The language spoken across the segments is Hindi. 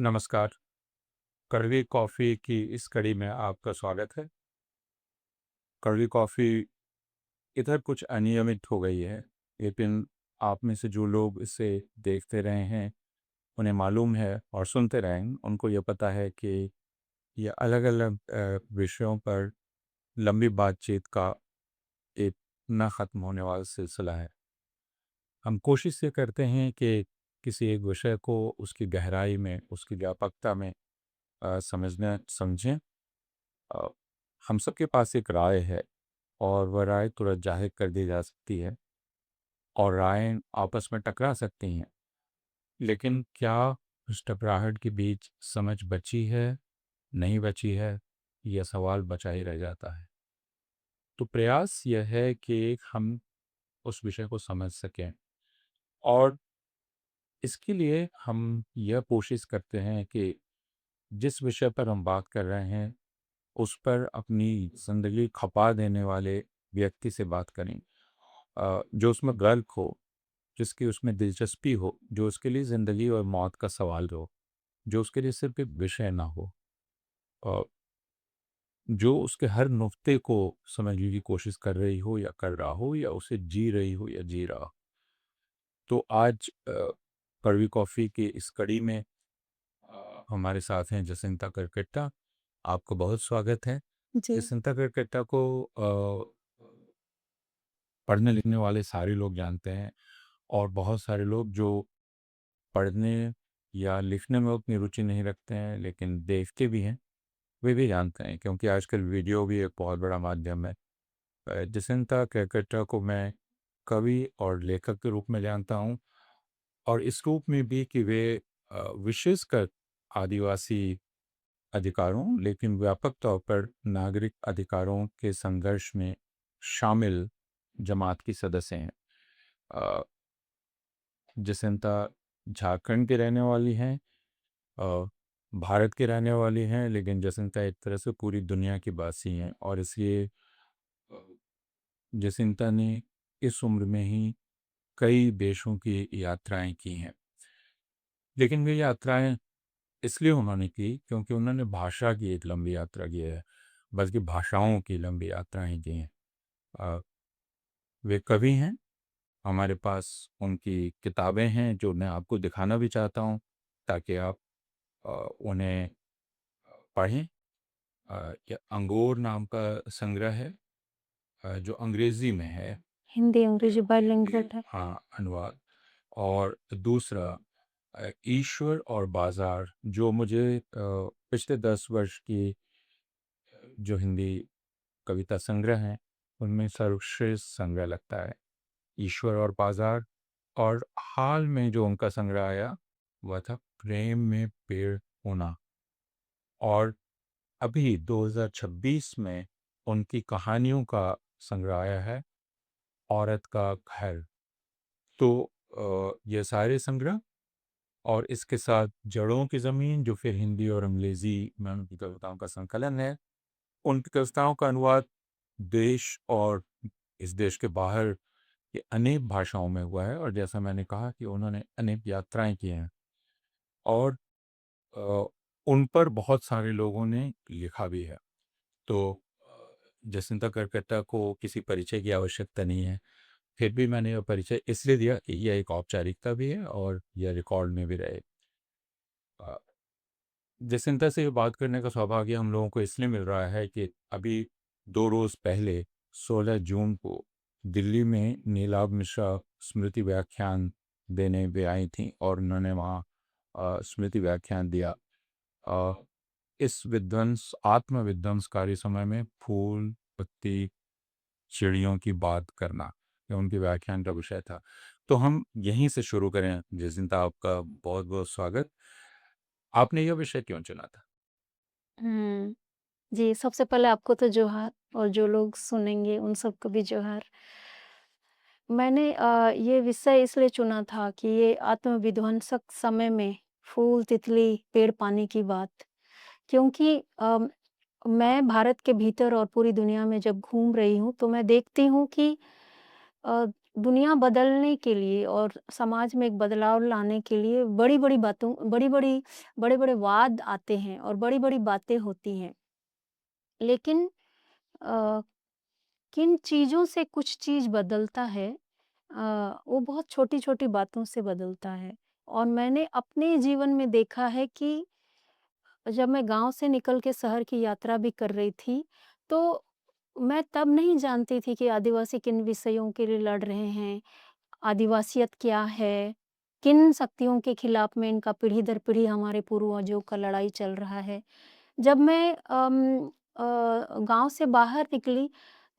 नमस्कार। कड़वी कॉफ़ी की इस कड़ी में आपका स्वागत है। कड़वी कॉफ़ी इधर कुछ अनियमित हो गई है, लेकिन आप में से जो लोग इसे देखते रहे हैं, उन्हें मालूम है और सुनते रहे हैं, उनको ये पता है कि ये अलग-अलग विषयों पर लंबी बातचीत का एक ना ख़त्म होने वाला सिलसिला है। हम कोशिश ये करते हैं कि किसी एक विषय को उसकी गहराई में, उसकी व्यापकता में समझें। अ, हम सबके पास एक राय है और वह राय तुरंत जाहिर कर दी जा सकती है और राय आपस में टकरा सकती हैं, लेकिन क्या उस टकराहट के बीच समझ बची है, नहीं बची है, यह सवाल बचा ही रह जाता है। तो प्रयास यह है कि हम उस विषय को समझ सकें और इसके लिए हम यह कोशिश करते हैं कि जिस विषय पर हम बात कर रहे हैं, उस पर अपनी ज़िंदगी खपा देने वाले व्यक्ति से बात करें, जो उसमें गर्क हो, जिसकी उसमें दिलचस्पी हो, जो उसके लिए ज़िंदगी और मौत का सवाल हो, जो उसके लिए सिर्फ़ एक विषय ना हो, अ, जो उसके हर नुक्ते को समझने की कोशिश कर रही हो या कर रहा हो या उसे जी रही हो या जी रहा हो। तो आज कड़वी कॉफ़ी की इस कड़ी में हमारे साथ हैं जसिंता करकेट्टा। आपको बहुत स्वागत है। जी। जसिंता करकेट्टा को पढ़ने लिखने वाले सारे लोग जानते हैं और बहुत सारे लोग जो पढ़ने या लिखने में उतनी रुचि नहीं रखते हैं लेकिन देखते भी हैं, वे भी जानते हैं क्योंकि आजकल वीडियो भी एक बहुत बड़ा माध्यम है। जसिंता कैलकाटा को मैं कवि और लेखक के रूप में जानता हूँ और इस रूप में भी कि वे विशेषकर आदिवासी अधिकारों लेकिन व्यापक तौर पर नागरिक अधिकारों के संघर्ष में शामिल जमात की सदस्य हैं। अ, जसिंता झारखंड की रहने वाली हैं, अ, भारत की रहने वाली हैं, लेकिन जसिंता एक तरह से पूरी दुनिया की बासी हैं और इसलिए अ, जसिंता ने इस उम्र में ही कई देशों की यात्राएं की हैं। लेकिन वे यात्राएं इसलिए उन्होंने की क्योंकि उन्होंने भाषा की एक लंबी यात्रा की है, बल्कि भाषाओं की लंबी यात्राएं की हैं। अ, वे कवि हैं, हमारे पास उनकी किताबें हैं जो मैं आपको दिखाना भी चाहता हूँ ताकि आप उन्हें पढ़ें। ये अंगोर नाम का संग्रह है, जो अंग्रेज़ी में है। हिंदी, अंग्रेजी बाइलिंगुअल है। हाँ, अनुवाद। और दूसरा ईश्वर और बाज़ार, जो मुझे पिछले 10 वर्ष की जो हिंदी कविता संग्रह हैं, उनमें सर्वश्रेष्ठ संग्रह लगता है, ईश्वर और बाज़ार। और हाल में जो उनका संग्रह आया, वह था प्रेम में पेड़ होना। और अभी 2026 में उनकी कहानियों का संग्रह आया है, औरत का घर। तो ये सारे संग्रह और इसके साथ जड़ों की ज़मीन, जो फिर हिंदी और अंग्रेज़ी में उनकी कविताओं का संकलन है। उनकी कविताओं का अनुवाद देश और इस देश के बाहर के अनेक भाषाओं में हुआ है और जैसा मैंने कहा कि उन्होंने अनेक यात्राएँ की हैं और अ, उन पर बहुत सारे लोगों ने लिखा भी है। तो जसिंता करकत्ता को किसी परिचय की आवश्यकता नहीं है। फिर भी मैंने यह परिचय इसलिए दिया कि यह एक औपचारिकता भी है और यह रिकॉर्ड में भी रहे। अ, जसिंता से ये बात करने का सौभाग्य हम लोगों को इसलिए मिल रहा है कि अभी 2 रोज़ पहले 16 जून को दिल्ली में नीलाभ मिश्रा स्मृति व्याख्यान देने वे आई थीं और उन्होंने वहाँ स्मृति व्याख्यान दिया। अ, इस आत्म-विध्वंसकारी समय में फूल, पत्ती, चिड़ियों की बात करना, ये उनके व्याख्यान का विषय था। तो हम यहीं से शुरू करें। जसिंता, आपका बहुत-बहुत स्वागत। आपने यह विषय क्यों चुना था? हुँ। जी, सबसे पहले आपको तो जोहार और जो लोग सुनेंगे उन सबको भी जोहार। मैंने ये विषय इसलिए चुना था कि ये आत्मविध्वंसक समय में फूल, तितली, पेड़, पानी की बात, क्योंकि मैं भारत के भीतर और पूरी दुनिया में जब घूम रही हूँ, तो मैं देखती हूँ कि अ, दुनिया बदलने के लिए और समाज में एक बदलाव लाने के लिए बड़ी-बड़ी बातों बड़ी-बड़ी बड़े-बड़े वाद आते हैं और बड़ी-बड़ी बातें होती हैं। लेकिन अ, किन चीज़ों से कुछ चीज़ बदलता है वो बहुत छोटी-छोटी बातों से बदलता है। और मैंने अपने जीवन में देखा है कि जब मैं गाँव से निकल के शहर की यात्रा भी कर रही थी, तो मैं तब नहीं जानती थी कि आदिवासी किन विषयों के लिए लड़ रहे हैं, आदिवासियत क्या है, किन शक्तियों के खिलाफ में इनका पीढ़ी दर पीढ़ी हमारे पूर्वजों का लड़ाई चल रहा है। जब मैं गाँव से बाहर निकली,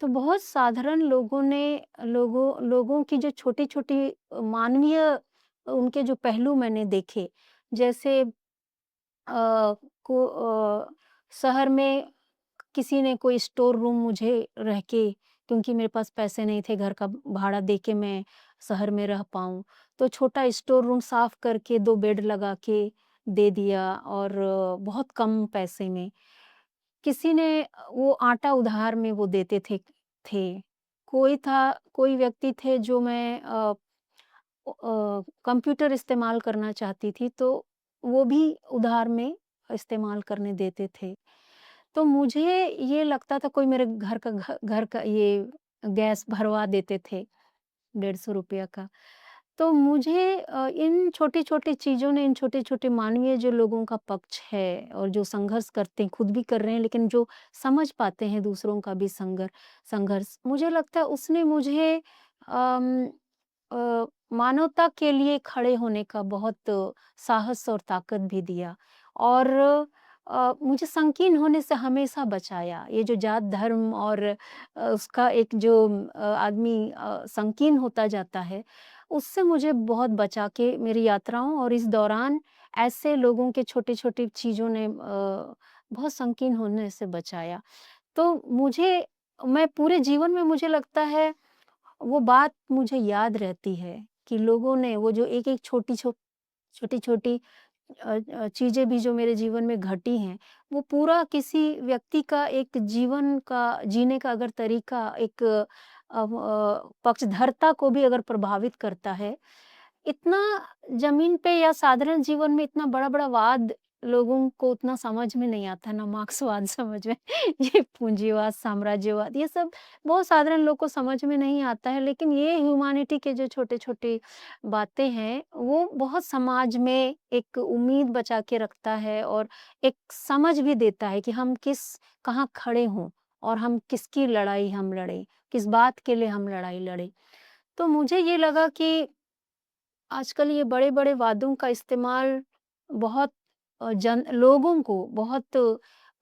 तो बहुत साधारण लोगों की जो छोटी-छोटी मानवीय उनके जो पहलू मैंने देखे, जैसे शहर में किसी ने कोई स्टोर रूम मुझे रह के क्योंकि मेरे पास पैसे नहीं थे घर का भाड़ा दे के मैं शहर में रह पाऊँ, तो छोटा स्टोर रूम साफ करके 2 बेड लगा के दे दिया और बहुत कम पैसे में। किसी ने वो आटा उधार में वो देते थे। कोई व्यक्ति थे जो मैं कंप्यूटर इस्तेमाल करना चाहती थी, तो वो भी उधार में इस्तेमाल करने देते थे। तो मुझे ये लगता था कोई मेरे घर का ये गैस भरवा देते थे, ₹150 का। तो मुझे इन छोटी-छोटी चीज़ों ने, इन छोटे-छोटे मानवीय जो लोगों का पक्ष है और जो संघर्ष करते हैं, खुद भी कर रहे हैं, लेकिन जो समझ पाते हैं दूसरों का भी संघर्ष, मुझे लगता है उसने मुझे अम मानवता के लिए खड़े होने का बहुत साहस और ताकत भी दिया और मुझे संकीर्ण होने से हमेशा बचाया। ये जो जात धर्म और उसका एक जो आदमी संकीर्ण होता जाता है, उससे मुझे बहुत बचा के मेरी यात्राओं और इस दौरान ऐसे लोगों के छोटी-छोटी चीज़ों ने बहुत संकीर्ण होने से बचाया। तो मैं पूरे जीवन में मुझे लगता है वो बात मुझे याद रहती है कि लोगों ने वो जो एक-एक छोटी-छोटी चीज़ें भी जो मेरे जीवन में घटी हैं, वो पूरा किसी व्यक्ति का एक जीवन का जीने का अगर तरीका एक पक्षधरता को भी अगर प्रभावित करता है, इतना ज़मीन पे या साधारण जीवन में इतना बड़ा-बड़ा वाद लोगों को उतना समझ में नहीं आता, ना मार्क्सवाद समझ में ये पूंजीवाद, साम्राज्यवाद ये सब बहुत साधारण लोग को समझ में नहीं आता है, लेकिन ये ह्यूमैनिटी के जो छोटे-छोटे बातें हैं, वो बहुत समाज में एक उम्मीद बचा के रखता है और एक समझ भी देता है कि हम कहाँ खड़े हों और हम किसकी लड़ाई हम लड़ें, किस बात के लिए हम लड़ाई लड़ें। तो मुझे ये लगा कि आजकल ये बड़े-बड़े वादों का इस्तेमाल बहुत जन लोगों को बहुत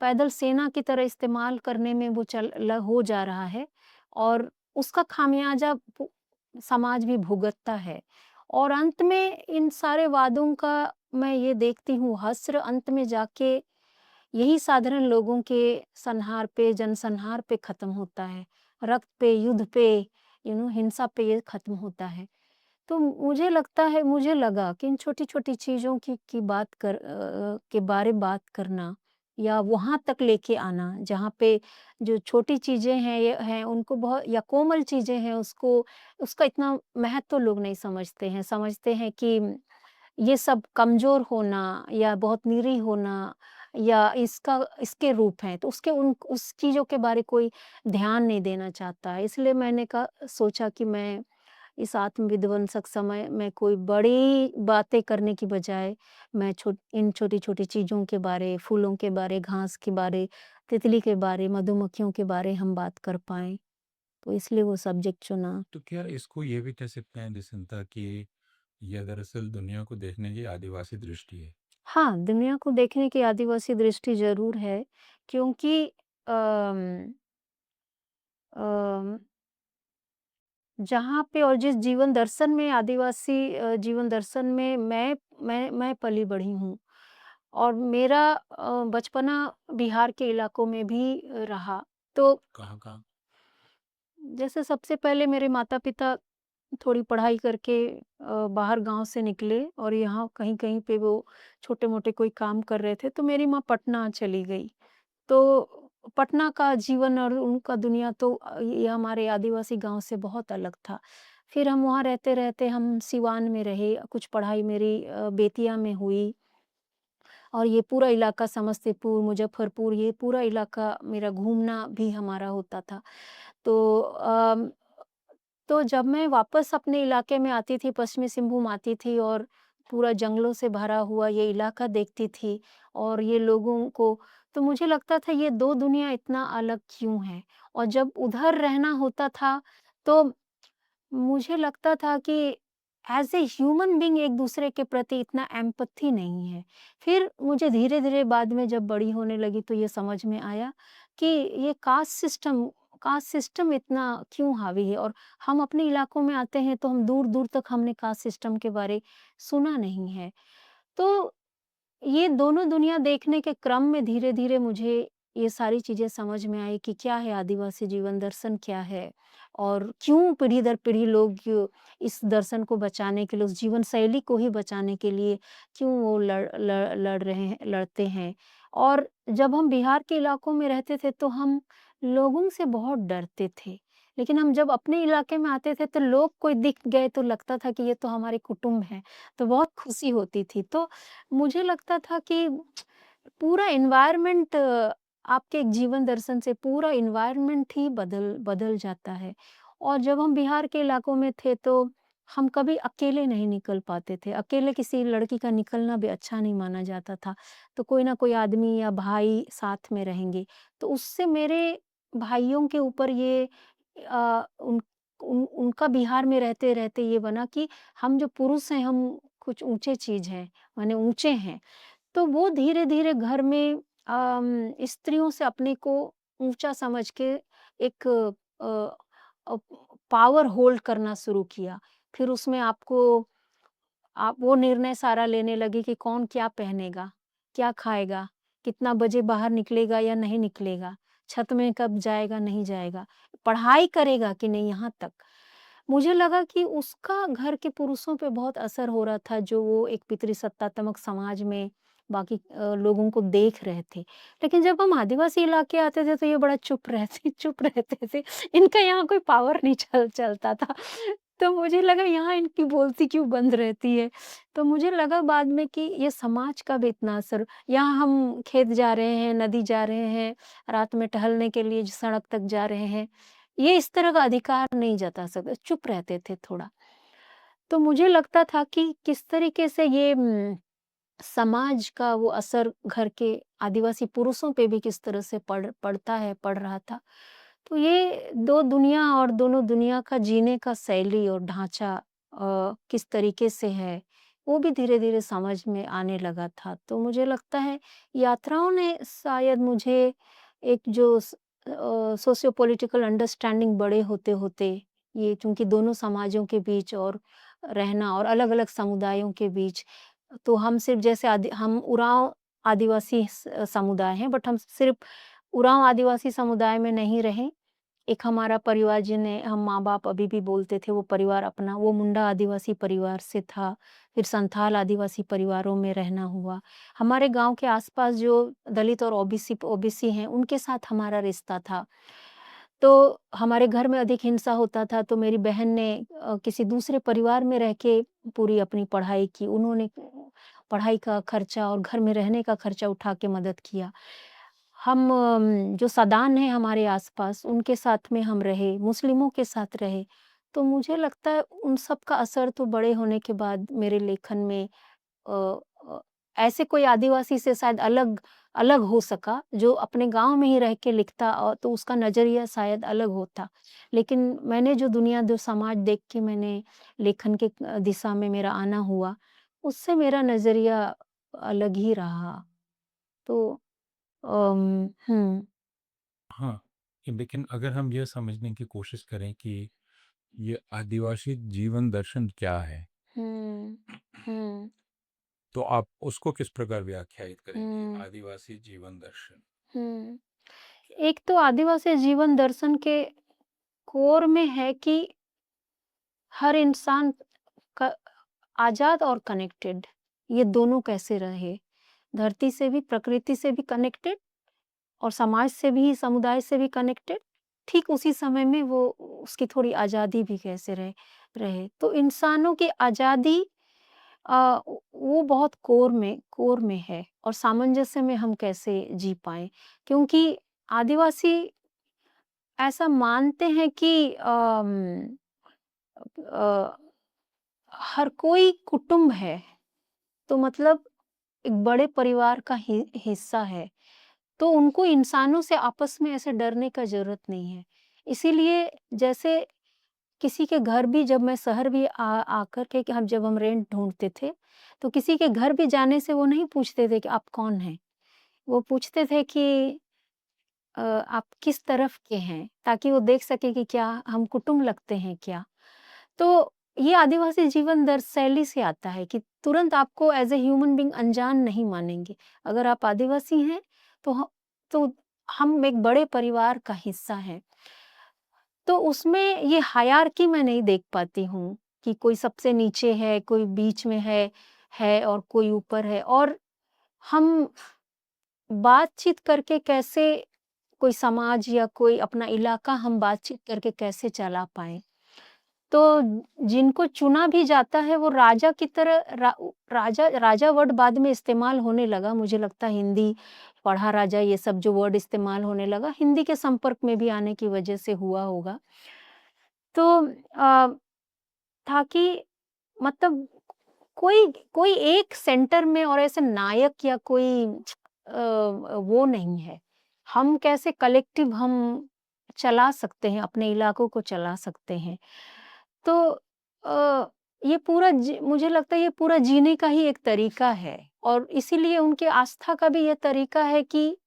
पैदल सेना की तरह इस्तेमाल करने में वो चल ल हो जा रहा है और उसका खामियाज़ा समाज भी भुगतता है। और अंत में इन सारे वादों का मैं ये देखती हूँ हश्र अंत में जाके यही साधारण लोगों के संहार पे, जनसंहार पे ख़त्म होता है। रक्त पे, युद्ध पे, हिंसा पे ये ख़त्म होता है। तो मुझे लगा कि इन छोटी-छोटी चीज़ों की के बारे बात करना या वहाँ तक लेके आना, जहाँ पे जो छोटी चीज़ें हैं ये हैं उनको बहुत या कोमल चीज़ें हैं उसको उसका इतना महत्व लोग नहीं समझते हैं। समझते हैं कि ये सब कमज़ोर होना या बहुत निरीह होना या इसके रूप हैं, तो उस चीज़ों के बारे कोई ध्यान नहीं देना चाहता है। इसलिए मैंने सोचा कि मैं इस आत्मविध्वंसक समय में कोई बड़ी बातें करने की बजाय मैं इन छोटी-छोटी चीज़ों के बारे, फूलों के बारे, घास के बारे, तितली के बारे, मधुमक्खियों के बारे हम बात कर पाएँ। तो इसलिए वो सब्जेक्ट चुना। तो क्या इसको ये भी कह सकते हैं निसंता कि यह दरअसल दुनिया को देखने की आदिवासी दृष्टि है? हाँ, दुनिया को देखने की आदिवासी दृष्टि ज़रूर है क्योंकि अम अम, जहाँ पे और जिस जीवन दर्शन में आदिवासी जीवन दर्शन में मैं पली-बढ़ी हूँ और मेरा बचपना बिहार के इलाकों में भी रहा। तो कहाँ-कहाँ? जैसे सबसे पहले मेरे माता-पिता थोड़ी पढ़ाई करके बाहर गाँव से निकले और यहाँ कहीं-कहीं पे वो छोटे-मोटे कोई काम कर रहे थे, तो मेरी माँ पटना चली गई। तो पटना का जीवन और उनका दुनिया तो ये हमारे आदिवासी गाँव से बहुत अलग था। फिर हम वहाँ रहते-रहते हम सिवान में रहे, कुछ पढ़ाई मेरी बेतिया में हुई और ये पूरा इलाका समस्तीपुर, मुज़फ्फ़रपुर ये पूरा इलाका मेरा घूमना भी हमारा होता था। तो तो जब मैं वापस अपने इलाके में आती थी, पश्चिमी सिंहभूम आती थी और पूरा जंगलों से भरा हुआ ये इलाका देखती थी और ये लोगों को, तो मुझे लगता था ये 2 दुनिया इतना अलग क्यों है? और जब उधर रहना होता था, तो मुझे लगता था कि एज़ ए ह्यूमन बीइंग एक-दूसरे के प्रति इतना एम्पैथी नहीं है। फिर मुझे धीरे-धीरे बाद में जब बड़ी होने लगी तो ये समझ में आया कि ये कास्ट सिस्टम इतना क्यों हावी है और हम अपने इलाकों में आते हैं तो हम दूर-दूर तक हमने कास्ट सिस्टम के बारे सुना नहीं है। तो ये दोनों दुनिया देखने के क्रम में धीरे-धीरे मुझे ये सारी चीज़ें समझ में आई कि क्या है आदिवासी जीवन दर्शन क्या है? और क्यों पीढ़ी दर पीढ़ी लोग इस दर्शन को बचाने के लिए, उस जीवन शैली को ही बचाने के लिए क्यों वो लड़ रहे हैं लड़ते हैं? और जब हम बिहार के इलाकों में रहते थे तो हम लोगों से बहुत डरते थे। लेकिन हम जब अपने इलाके में आते थे तो लोग कोई दिख गए तो लगता था कि ये तो हमारे कुटुंब हैं, तो बहुत खुशी होती थी। तो मुझे लगता था कि पूरा एनवायरनमेंट आपके एक जीवन दर्शन से पूरा एनवायरनमेंट ही बदल बदल जाता है। और जब हम बिहार के इलाकों में थे तो हम कभी अकेले नहीं निकल पाते थे। अकेले किसी लड़की का निकलना भी अच्छा नहीं माना जाता था। तो कोई ना कोई आदमी या भाई साथ में रहेंगे। तो उससे मेरे भाइयों के ऊपर ये उन उनका बिहार में रहते-रहते ये बना कि हम जो पुरुष हैं हम कुछ ऊँचे चीज़ हैं, माने ऊँचे हैं। तो वो धीरे-धीरे घर में स्त्रियों से अपने को ऊँचा समझ के एक अ, पावर होल्ड करना शुरू किया। फिर उसमें आपको आप वो निर्णय सारा लेने लगे कि कौन क्या पहनेगा, क्या खाएगा, कितना बजे बाहर निकलेगा या नहीं निकलेगा, छत में कब जाएगा, नहीं जाएगा, पढ़ाई करेगा कि नहीं, यहाँ तक। मुझे लगा कि उसका घर के पुरुषों पे बहुत असर हो रहा था, जो वो एक पितृसत्तात्मक समाज में बाकी लोगों को देख रहे थे। लेकिन जब हम आदिवासी इलाके आते थे, तो ये बड़ा चुप रहते थे। इनका यहाँ कोई पावर नहीं चलता था। तो मुझे लगा यहाँ इनकी बोलती क्यों बंद रहती है। तो मुझे लगा बाद में कि ये समाज का भी इतना असर, यहाँ हम खेत जा रहे हैं, नदी जा रहे हैं, रात में टहलने के लिए सड़क तक जा रहे हैं, ये इस तरह का अधिकार नहीं जता सकते, चुप रहते थे थोड़ा। तो मुझे लगता था कि किस तरीके से ये समाज का वो असर घर के आदिवासी पुरुषों पे भी किस तरह से पड़ता है, पड़ रहा था। तो ये 2 दुनिया और दोनों दुनिया का जीने का शैली और ढाँचा किस तरीके से है, वो भी धीरे-धीरे समझ में आने लगा था। तो मुझे लगता है यात्राओं ने शायद मुझे एक जो सोशियो पॉलिटिकल अंडरस्टैंडिंग बड़े होते-होते, ये चूँकि दोनों समाजों के बीच और रहना और अलग-अलग समुदायों के बीच, तो हम सिर्फ़ जैसे हम उरांव आदिवासी समुदाय हैं, बट हम सिर्फ़ उरांव आदिवासी समुदाय में नहीं रहे। एक हमारा परिवार जिन्हें हम माँ-बाप अभी भी बोलते थे, वो परिवार अपना वो मुंडा आदिवासी परिवार से था, फिर संथाल आदिवासी परिवारों में रहना हुआ। हमारे गाँव के आस-पास जो दलित और ओबीसी हैं, उनके साथ हमारा रिश्ता था। तो हमारे घर में अधिक हिंसा होता था, तो मेरी बहन ने किसी दूसरे परिवार में रह के पूरी अपनी पढ़ाई की। उन्होंने पढ़ाई का खर्चा और घर में रहने का खर्चा उठा के मदद किया। हम जो सदान हैं हमारे आस-पास, उनके साथ में हम रहे, मुस्लिमों के साथ रहे। तो मुझे लगता है उन सब का असर तो बड़े होने के बाद मेरे लेखन में अ अ, ऐसे कोई आदिवासी से शायद अलग अलग हो सका, जो अपने गाँव में ही रह के लिखता तो उसका नज़रिया शायद अलग होता। लेकिन मैंने जो दुनिया, जो समाज देख के मैंने लेखन के दिशा में मेरा आना हुआ, उससे मेरा नज़रिया अलग ही रहा। तो हुँ, हाँ, लेकिन अगर हम यह समझने की कोशिश करें कि ये आदिवासी जीवन दर्शन क्या है, हुँ, हुँ, तो आप उसको किस प्रकार व्याख्यायित करेंगी? हुँ, आदिवासी जीवन दर्शन। हुँ। एक तो आदिवासी जीवन दर्शन के कोर में है कि हर इंसान का आज़ाद और कनेक्टेड, ये दोनों कैसे रहे? धरती से भी, प्रकृति से भी कनेक्टेड और समाज से भी, समुदाय से भी कनेक्टेड ठीक उसी समय में वो उसकी थोड़ी आज़ादी भी कैसे रहे। तो इंसानों की आज़ादी वो बहुत कोर में है और सामंजस्य में हम कैसे जी पाएँ? क्योंकि आदिवासी ऐसा मानते हैं कि अ, हर कोई कुटुंब है, तो मतलब एक बड़े परिवार का हिस्सा है। तो उनको इंसानों से आपस में ऐसे डरने का ज़रूरत नहीं है। इसीलिए जैसे किसी के घर भी जब मैं शहर भी आकर के कि हम जब हम रेंट ढूँढते थे, तो किसी के घर भी जाने से वो नहीं पूछते थे कि आप कौन हैं? वो पूछते थे कि आप किस तरफ के हैं? ताकि वो देख सके कि क्या हम कुटुंब लगते हैं क्या? तो ये आदिवासी जीवन दर शैली से आता है कि तुरंत आपको एज़ अ ह्यूमन बीइंग अनजान नहीं मानेंगे। अगर आप आदिवासी हैं, तो ह तो हम एक बड़े परिवार का हिस्सा हैं। तो उसमें ये हायरार्की मैं नहीं देख पाती हूँ कि कोई सबसे नीचे है, कोई बीच में है और कोई ऊपर है और हम बातचीत करके कैसे कोई समाज या कोई अपना इलाका हम बातचीत करके कैसे चला पाएँ। तो जिनको चुना भी जाता है वो राजा की तरह राजा वर्ड बाद में इस्तेमाल होने लगा मुझे लगता है हिंदी पढ़ा राजा ये सब जो वर्ड इस्तेमाल होने लगा हिंदी के संपर्क में भी आने की वजह से हुआ होगा। तो था कि मतलब कोई कोई एक सेंटर में और ऐसे नायक या कोई वो नहीं है। हम कैसे कलेक्टिव हम चला सकते हैं, अपने इलाकों को चला सकते हैं। तो ये पूरा मुझे लगता है ये पूरा जीने का ही एक तरीका है और इसीलिए उनके आस्था का भी ये तरीका है कि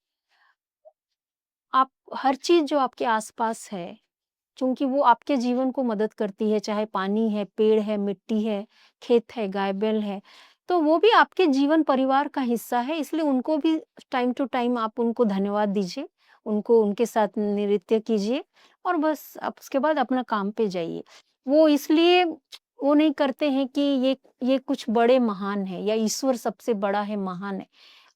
आप हर चीज़ जो आपके आस-पास है चूँकि वो आपके जीवन को मदद करती है, चाहे पानी है, पेड़ है, मिट्टी है, खेत है, गाय-बैल है, तो वो भी आपके जीवन परिवार का हिस्सा है, इसलिए उनको भी टाइम टू टाइम आप उनको धन्यवाद दीजिए, उनको उनके साथ नृत्य कीजिए और बस आप उसके बाद अपना काम पे जाइए। वो इसलिए वो नहीं करते हैं कि ये कुछ बड़े महान हैं या ईश्वर सबसे बड़ा है, महान है।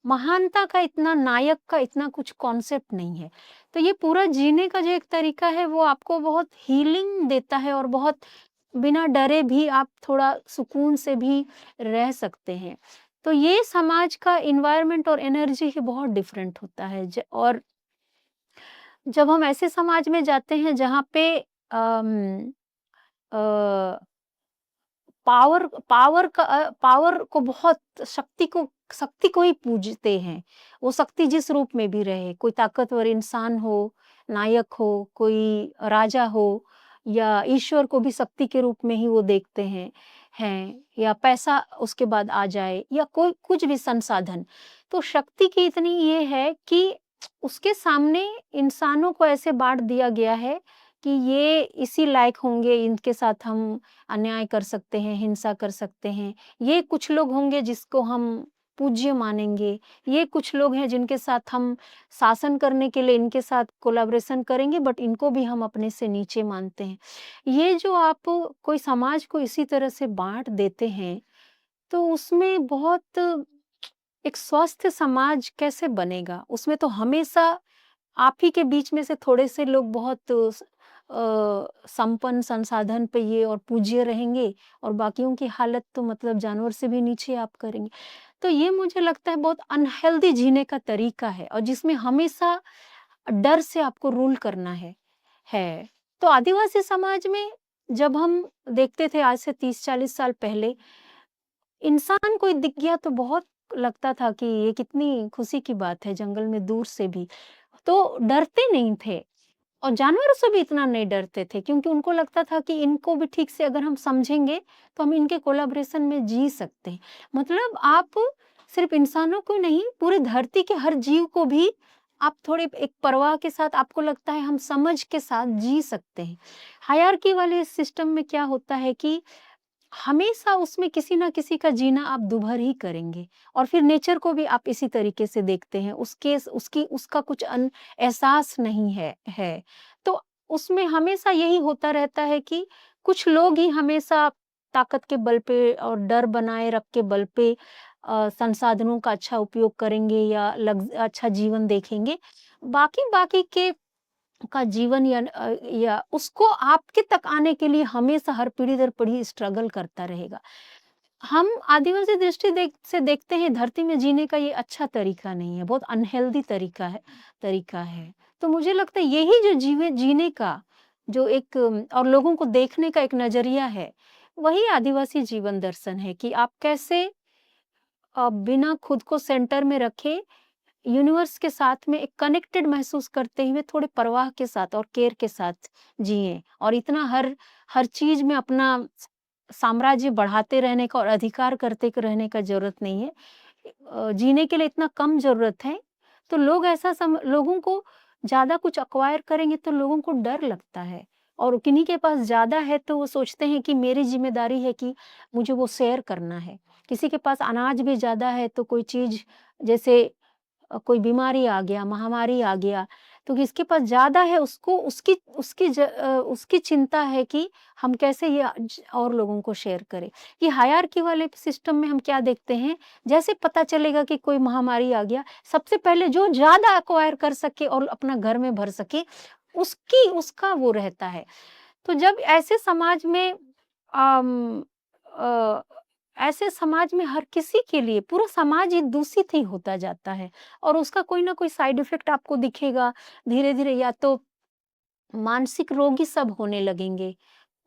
महानता का इतना नायक का इतना कुछ कॉन्सेप्ट नहीं है। तो ये पूरा जीने का जो एक तरीका है वो आपको बहुत हीलिंग देता है और बहुत बिना डरे भी आप थोड़ा सुकून से भी रह सकते हैं। तो ये समाज का एनवायरनमेंट और एनर्जी ही बहुत डिफरेंट होता है और जब हम ऐसे समाज में जाते हैं जहाँ पे अम, अ पावर को बहुत शक्ति को ही पूजते हैं। वो शक्ति जिस रूप में भी रहे, कोई ताकतवर इंसान हो, नायक हो, कोई राजा हो या ईश्वर को भी शक्ति के रूप में ही वो देखते हैं या पैसा उसके बाद आ जाए या कोई कुछ भी संसाधन। तो शक्ति की इतनी ये है कि उसके सामने इंसानों को ऐसे बाँट दिया गया है कि ये इसी लायक होंगे, इनके साथ हम अन्याय कर सकते हैं, हिंसा कर सकते हैं। ये कुछ लोग होंगे जिसको हम पूज्य मानेंगे, ये कुछ लोग हैं जिनके साथ हम शासन करने के लिए इनके साथ कोलैबोरेशन करेंगे बट इनको भी हम अपने से नीचे मानते हैं। ये जो आप कोई समाज को इसी तरह से बाँट देते हैं, तो उसमें बहुत एक स्वस्थ समाज कैसे बनेगा? उसमें तो हमेशा आप ही के बीच में से थोड़े से लोग बहुत संपन्न संसाधन पे ये और पूज्य रहेंगे और बाकियों की हालत तो मतलब जानवर से भी नीचे आप करेंगे। तो ये मुझे लगता है बहुत अनहेल्दी जीने का तरीका है और जिसमें हमेशा डर से आपको रूल करना है। तो आदिवासी समाज में जब हम देखते थे आज से 30-40 साल पहले इंसान कोई दिख गया तो बहुत लगता था कि ये कितनी खुशी की बात है जंगल में दूर से भी। तो डरते नहीं थे और जानवरों से भी इतना नहीं डरते थे क्योंकि उनको लगता था कि इनको भी ठीक से अगर हम समझेंगे तो हम इनके कोलैबोरेशन में जी सकते हैं। मतलब आप सिर्फ इंसानों को नहीं पूरी धरती के हर जीव को भी आप थोड़े एक परवाह के साथ आपको लगता है हम समझ के साथ जी सकते हैं। हायरार्की वाले सिस्टम में क्या होता है कि हमेशा उसमें किसी न किसी का जीना आप दूभर ही करेंगे और फिर नेचर को भी आप इसी तरीके से देखते हैं। उसका कुछ एहसास नहीं है। तो उसमें हमेशा यही होता रहता है कि कुछ लोग ही हमेशा ताकत के बल पे और डर बनाए रख के बल पे संसाधनों का अच्छा उपयोग करेंगे या अच्छा जीवन देखेंगे। बाकी बाकी के का जीवन या उसको आपके तक आने के लिए हमेशा हर पीढ़ी दर पीढ़ी स्ट्रगल करता रहेगा। हम आदिवासी दृष्टि से देखते हैं धरती में जीने का ये अच्छा तरीका नहीं है, बहुत अनहेल्दी तरीका है। तो मुझे लगता है यही जो जीने का जो एक और लोगों को देखने का एक नज़रिया है, वही आदिवासी जीवन दर्शन है कि आप कैसे बिना खुद को सेंटर में रखे यूनिवर्स के साथ में एक कनेक्टेड महसूस करते हुए थोड़े परवाह के साथ और केयर के साथ जिएँ और इतना हर हर चीज़ में अपना साम्राज्य बढ़ाते रहने का और अधिकार करते रहने का ज़रूरत नहीं है। जीने के लिए इतना कम ज़रूरत है, तो लोगों को ज़्यादा कुछ एक्वायर करेंगे तो लोगों को डर लगता है और किन्हीं के पास ज़्यादा है तो वो सोचते हैं कि मेरी ज़िम्मेदारी है कि मुझे वो शेयर करना है। किसी के पास अनाज भी ज़्यादा है तो कोई चीज़ जैसे कोई बीमारी आ गया, महामारी आ गया, तो जिसके पास ज़्यादा है उसको उसकी चिंता है कि हम कैसे और लोगों को शेयर करें। ये हायरार्की वाले सिस्टम में हम क्या देखते हैं, जैसे पता चलेगा कि कोई महामारी आ गया, सबसे पहले जो ज़्यादा एक्वायर कर सके और अपना घर में भर सके, उसका वो रहता है। तो जब अम, अ, ऐसे समाज में हर किसी के लिए पूरा समाज ही दूषित ही होता जाता है और उसका कोई ना कोई साइड इफेक्ट आपको दिखेगा। धीरे-धीरे या तो मानसिक रोगी सब होने लगेंगे।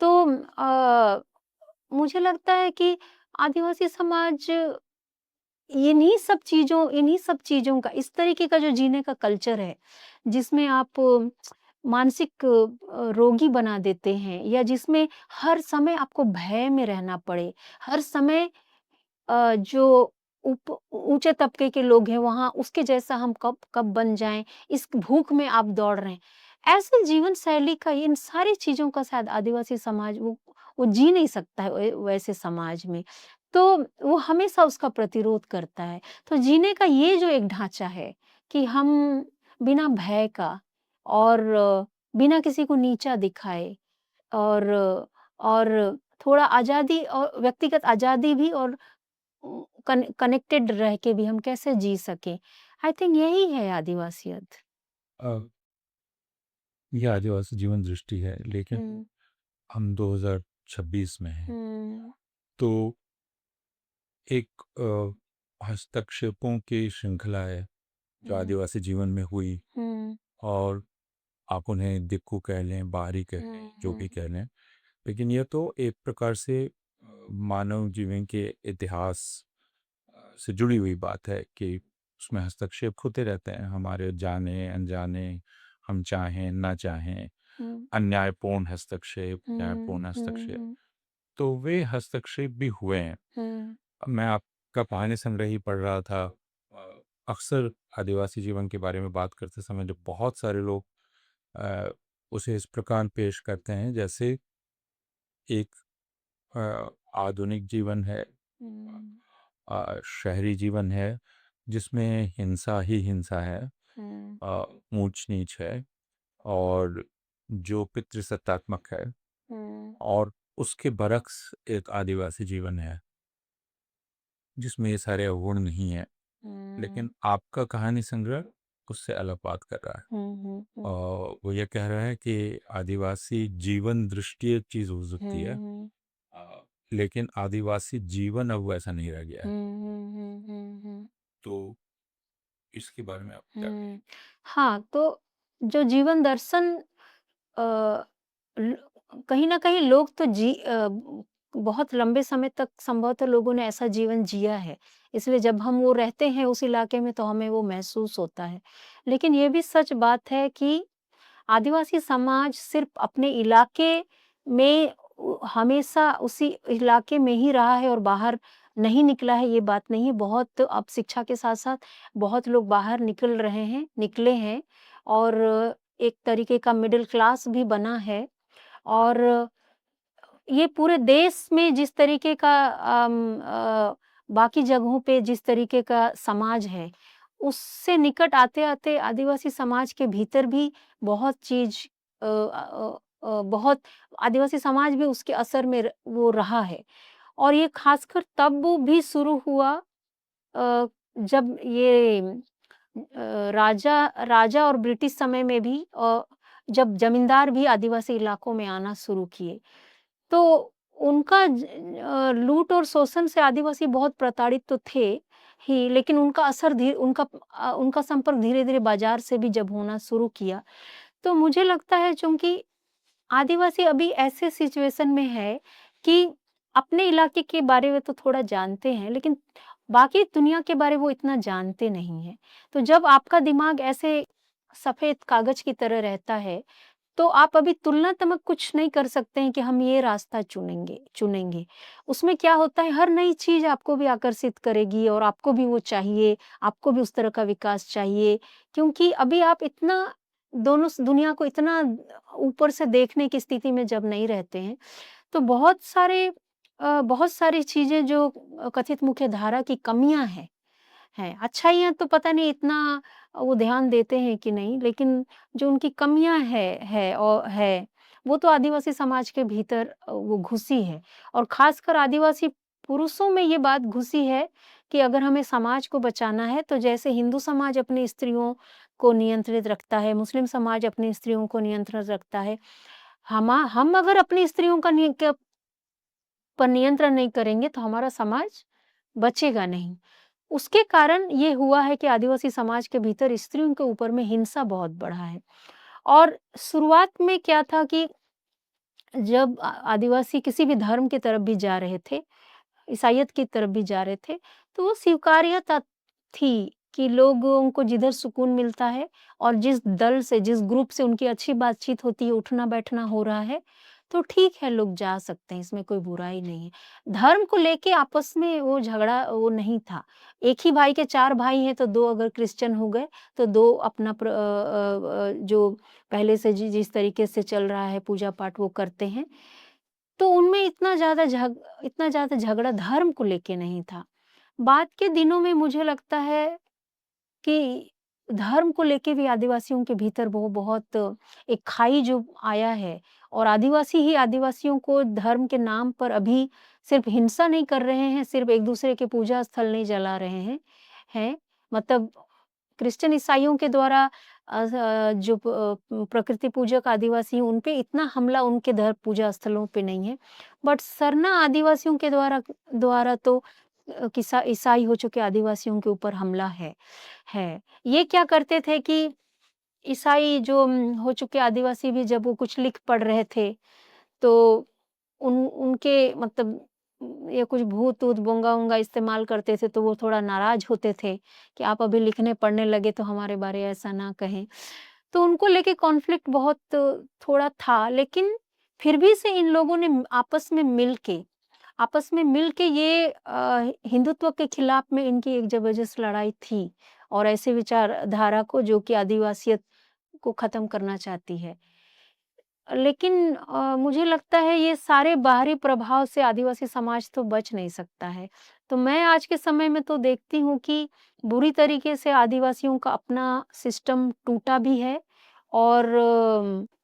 तो मुझे लगता है कि आदिवासी समाज इन्हीं सब चीज़ों का इस तरीके का जो जीने का कल्चर है, जिसमें आप मानसिक रोगी बना देते हैं या जिसमें हर समय आपको भय में रहना पड़े, हर समय जो ऊँचे तबके के लोग हैं वहाँ उसके जैसा हम कब कब बन जाएँ, इस भूख में आप दौड़ रहे हैं। ऐसे जीवन शैली का इन सारी चीज़ों का शायद आदिवासी समाज वो जी नहीं सकता है वैसे समाज में। तो वो हमेशा उसका प्रतिरोध करता है। तो जीने का ये जो एक ढाँचा है कि हम बिना भय का और बिना किसी को नीचा दिखाए और थोड़ा आज़ादी और व्यक्तिगत आज़ादी भी और कनेक्टेड रह के भी हम कैसे जी सकें? आई थिंक यही है आदिवासियत। अ, ये आदिवासी जीवन दृष्टि है, लेकिन हुँ, हम 2026 में हैं, हुँ, तो एक हस्तक्षेपों की श्रृंखला है जो हुँ, आदिवासी जीवन में हुई, हुँ, और आप उन्हें दिक्कू कह लें, बाहरी कह लें, हुँ, जो भी हुँ, कह लें, लेकिन यह तो एक प्रकार से मानव जीवन के इतिहास से जुड़ी हुई बात है कि उसमें हस्तक्षेप होते रहते हैं, हमारे जाने अनजाने, हम चाहें ना चाहें, हुँ, अन्यायपूर्ण हस्तक्षेप, हुँ, न्यायपूर्ण हुँ, हस्तक्षेप, हुँ, तो वे हस्तक्षेप भी हुए हैं। हुँ, अब मैं आपका कहानी संग्रह ही पढ़ रहा था। अक्सर आदिवासी जीवन के बारे में बात करते समय जो बहुत सारे लोग अ, उसे इस प्रकार पेश करते हैं जैसे एक आधुनिक जीवन है, हुँ, शहरी जीवन है जिसमें हिंसा ही हिंसा है, हुँ, ऊंच नीच है, और जो पितृसत्तात्मक है, हुँ, और उसके बरक्स एक आदिवासी जीवन है जिसमें ये सारे अवगुण नहीं है। लेकिन हुँ, आपका कहानी संग्रह उससे अलग बात कर रहा है। हुँ, हुँ, हुँ, वो ये कह रहा है कि आदिवासी जीवन दृष्टि एक चीज़ हो सकती है, हुँ, लेकिन आदिवासी जीवन अब वैसा नहीं रह गया हुँ, है। हुँ, हुँ, हुँ, तो इसके बारे में आप क्या हुँ। कहेंगे? हाँ, तो जो जीवन दर्शन अ, ल कहीं न कहीं लोग तो बहुत लंबे समय तक संभवतः लोगों ने ऐसा जीवन जिया है, इसलिए जब हम वो रहते हैं उस इलाके में तो हमें वो महसूस होता है। लेकिन ये भी सच बात है कि आदिवासी समाज सिर्फ़ अपने इलाके में हमेशा उसी इलाके में ही रहा है और बाहर नहीं निकला है, ये बात नहीं है। बहुत अब शिक्षा के साथ-साथ बहुत लोग बाहर निकले हैं और एक तरीके का मिडल क्लास भी बना है और ये पूरे देश में जिस तरीके का बाकी जगहों पे जिस तरीके का समाज है, उससे निकट आते-आते आदिवासी समाज के भीतर भी बहुत चीज़ बहुत आदिवासी समाज भी उसके असर में वो रहा है और ये खासकर तब वो भी शुरू हुआ जब ये राजा राजा और ब्रिटिश समय में भी जब ज़मींदार भी आदिवासी इलाकों में आना शुरू किए, तो उनका लूट और शोषण से आदिवासी बहुत प्रताड़ित तो थे ही, लेकिन उनका असर उनका संपर्क धीरे-धीरे बाज़ार से भी जब होना शुरू किया, तो मुझे लगता है चूँकि आदिवासी अभी ऐसे सिचुएशन में है कि अपने इलाके के बारे में तो थोड़ा जानते हैं, लेकिन बाकी दुनिया के बारे वो इतना जानते नहीं हैं। तो जब आपका दिमाग ऐसे सफ़ेद कागज़ की तरह रहता है, तो आप अभी तुलनात्मक कुछ नहीं कर सकते हैं कि हम ये रास्ता चुनेंगे चुनेंगे। उसमें क्या होता है, हर नई चीज़ आपको भी आकर्षित करेगी और आपको भी वो चाहिए, आपको भी उस तरह का विकास चाहिए, क्योंकि अभी आप इतना दोनों स दुनिया को इतना ऊपर से देखने की स्थिति में जब नहीं रहते हैं, तो बहुत सारी चीज़ें जो कथित मुख्य धारा की कमियाँ हैं। अच्छाइयाँ तो पता नहीं इतना वो ध्यान देते हैं कि नहीं, लेकिन जो उनकी कमियाँ वो तो आदिवासी समाज के भीतर वो घुसी है और ख़ासकर आदिवासी पुरुषों में ये बात घुसी है कि अगर हमें समाज को बचाना है, तो जैसे हिंदू समाज अपनी स्त्रियों को नियंत्रित रखता है, मुस्लिम समाज अपनी स्त्रियों को नियंत्रित रखता है, हम अगर अपनी स्त्रियों का नि क पर नियंत्रण नहीं करेंगे, तो हमारा समाज बचेगा नहीं। उसके कारण ये हुआ है कि आदिवासी समाज के भीतर स्त्रियों के ऊपर में हिंसा बहुत बढ़ा है। और शुरुआत में क्या था कि जब आदिवासी किसी भी धर्म की तरफ भी जा रहे थे, ईसाईयत की तरफ भी जा रहे थे, तो वो स्वीकार्यता थी कि लोगों को जिधर सुकून मिलता है और जिस दल से, जिस ग्रुप से उनकी अच्छी बातचीत होती है, उठना-बैठना हो रहा है, तो ठीक है, लोग जा सकते हैं, इसमें कोई बुराई नहीं है। धर्म को लेके आपस में वो झगड़ा वो नहीं था। एक ही भाई के 4 भाई हैं, तो 2 अगर क्रिश्चियन हो गए, तो 2 अपना जो पहले से जिस तरीके से चल रहा है पूजा-पाठ वो करते हैं। तो उनमें इतना ज़्यादा झगड़ा धर्म को लेके नहीं था। बाद के दिनों में मुझे लगता है कि धर्म को लेके भी आदिवासियों के भीतर वो बहुत एक खाई जो आया है और आदिवासी ही आदिवासियों को धर्म के नाम पर अभी सिर्फ़ हिंसा नहीं कर रहे हैं, सिर्फ़ एक-दूसरे के पूजा स्थल नहीं जला रहे हैं। मतलब क्रिश्चियन ईसाइयों के द्वारा जो प्रकृति पूजक आदिवासी हैं, उन पे इतना हमला उनके पूजा स्थलों पे नहीं है। बट सरना आदिवासियों के द्वारा द्वारा तो किसा ईसाई हो चुके आदिवासियों के ऊपर हमला है। ये क्या करते थे कि ईसाई जो हो चुके आदिवासी भी जब वो कुछ लिख पढ़ रहे थे, तो उनके मतलब ये कुछ भूत-वूत, बोंगा-वोंगा इस्तेमाल करते थे, तो वो थोड़ा नाराज़ होते थे कि आप अभी लिखने-पढ़ने लगे तो हमारे बारे ऐसा ना कहें। तो उनको लेके कॉन्फ्लिक्ट बहुत थोड़ा था, लेकिन फिर भी से इन लोगों ने आपस में मिल के ये हिंदुत्व के खिलाफ में इनकी एक ज़बरदस्त लड़ाई थी और ऐसे विचारधारा को जो कि आदिवासियत को ख़त्म करना चाहती है। लेकिन मुझे लगता है ये सारे बाहरी प्रभाव से आदिवासी समाज तो बच नहीं सकता है। तो मैं आज के समय में तो देखती हूँ कि बुरी तरीके से आदिवासियों का अपना सिस्टम टूटा भी है और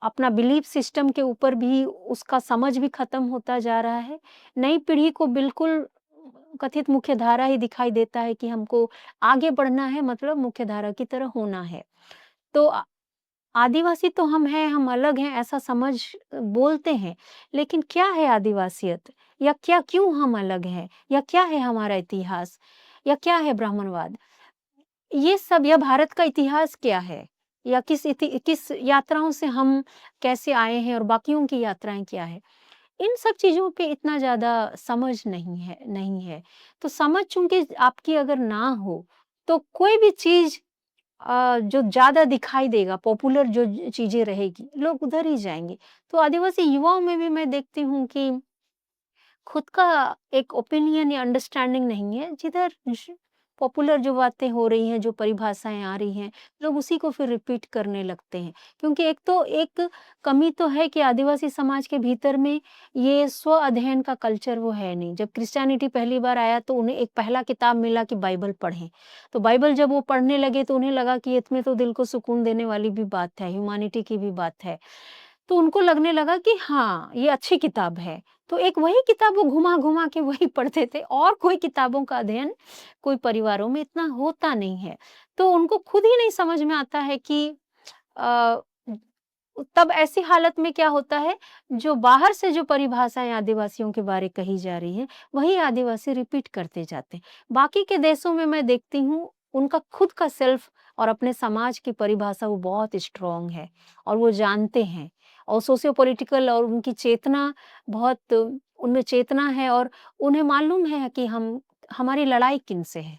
अपना बिलीफ सिस्टम के ऊपर भी उसका समझ भी खत्म होता जा रहा है। नई पीढ़ी को बिल्कुल कथित मुख्यधारा ही दिखाई देता है कि हमको आगे बढ़ना है मतलब मुख्यधारा की तरह होना है। तो आदिवासी तो हम हैं, हम अलग हैं ऐसा समझ बोलते हैं, लेकिन क्या है आदिवासियत? या क्या क्यों हम अलग हैं? या क्या है हमारा इतिहास? या क्या है ब्राह्मणवाद? ये सब या भारत का इतिहास क्या है? या किस यात्राओं से हम कैसे आए हैं और बाकियों की यात्राएँ क्या हैं? इन सब चीज़ों पे इतना ज़्यादा समझ नहीं है। तो समझ चूँकि आपकी अगर ना हो, तो कोई भी चीज़ जो ज़्यादा दिखाई देगा, पॉपुलर जो चीज़ें रहेगी, लोग उधर ही जाएँगे। तो आदिवासी युवाओं में भी मैं देखती हूँ कि खुद का एक ओपिनियन या अंडरस्टैंडिंग नहीं है, जिधर ज पॉपुलर जो बातें हो रही हैं, जो परिभाषाएँ आ रही हैं, लोग उसी को फिर रिपीट करने लगते हैं। क्योंकि एक कमी तो है कि आदिवासी समाज के भीतर में ये स्व अध्ययन का कल्चर वो है नहीं। जब क्रिश्चियनिटी पहली बार आया तो उन्हें एक पहला किताब मिला कि बाइबल पढ़ें। तो बाइबल जब वो पढ़ने लगे तो उन्हें लगा कि इसमें तो दिल को सुकून देने वाली भी बात है, ह्यूमैनिटी की भी बात है। तो उनको लगने लगा कि हाँ, ये अच्छी किताब है। तो एक वही किताब वो घुमा-घुमा के वही पढ़ते थे और कोई किताबों का अध्ययन कोई परिवारों में इतना होता नहीं है। तो उनको खुद ही नहीं समझ में आता है कि अ, तब ऐसी हालत में क्या होता है, जो बाहर से जो परिभाषाएँ आदिवासियों के बारे कही जा रही हैं, वही आदिवासी रिपीट करते जाते हैं। बाकी के देशों में मैं देखती हूँ, उनका खुद का सेल्फ और अपने समाज की परिभाषा वो बहुत स्ट्रॉन्ग है और वो जानते हैं और सोशियो पॉलिटिकल और उनकी चेतना बहुत उनमें चेतना है और उन्हें मालूम है कि हम हमारी लड़ाई किनसे है।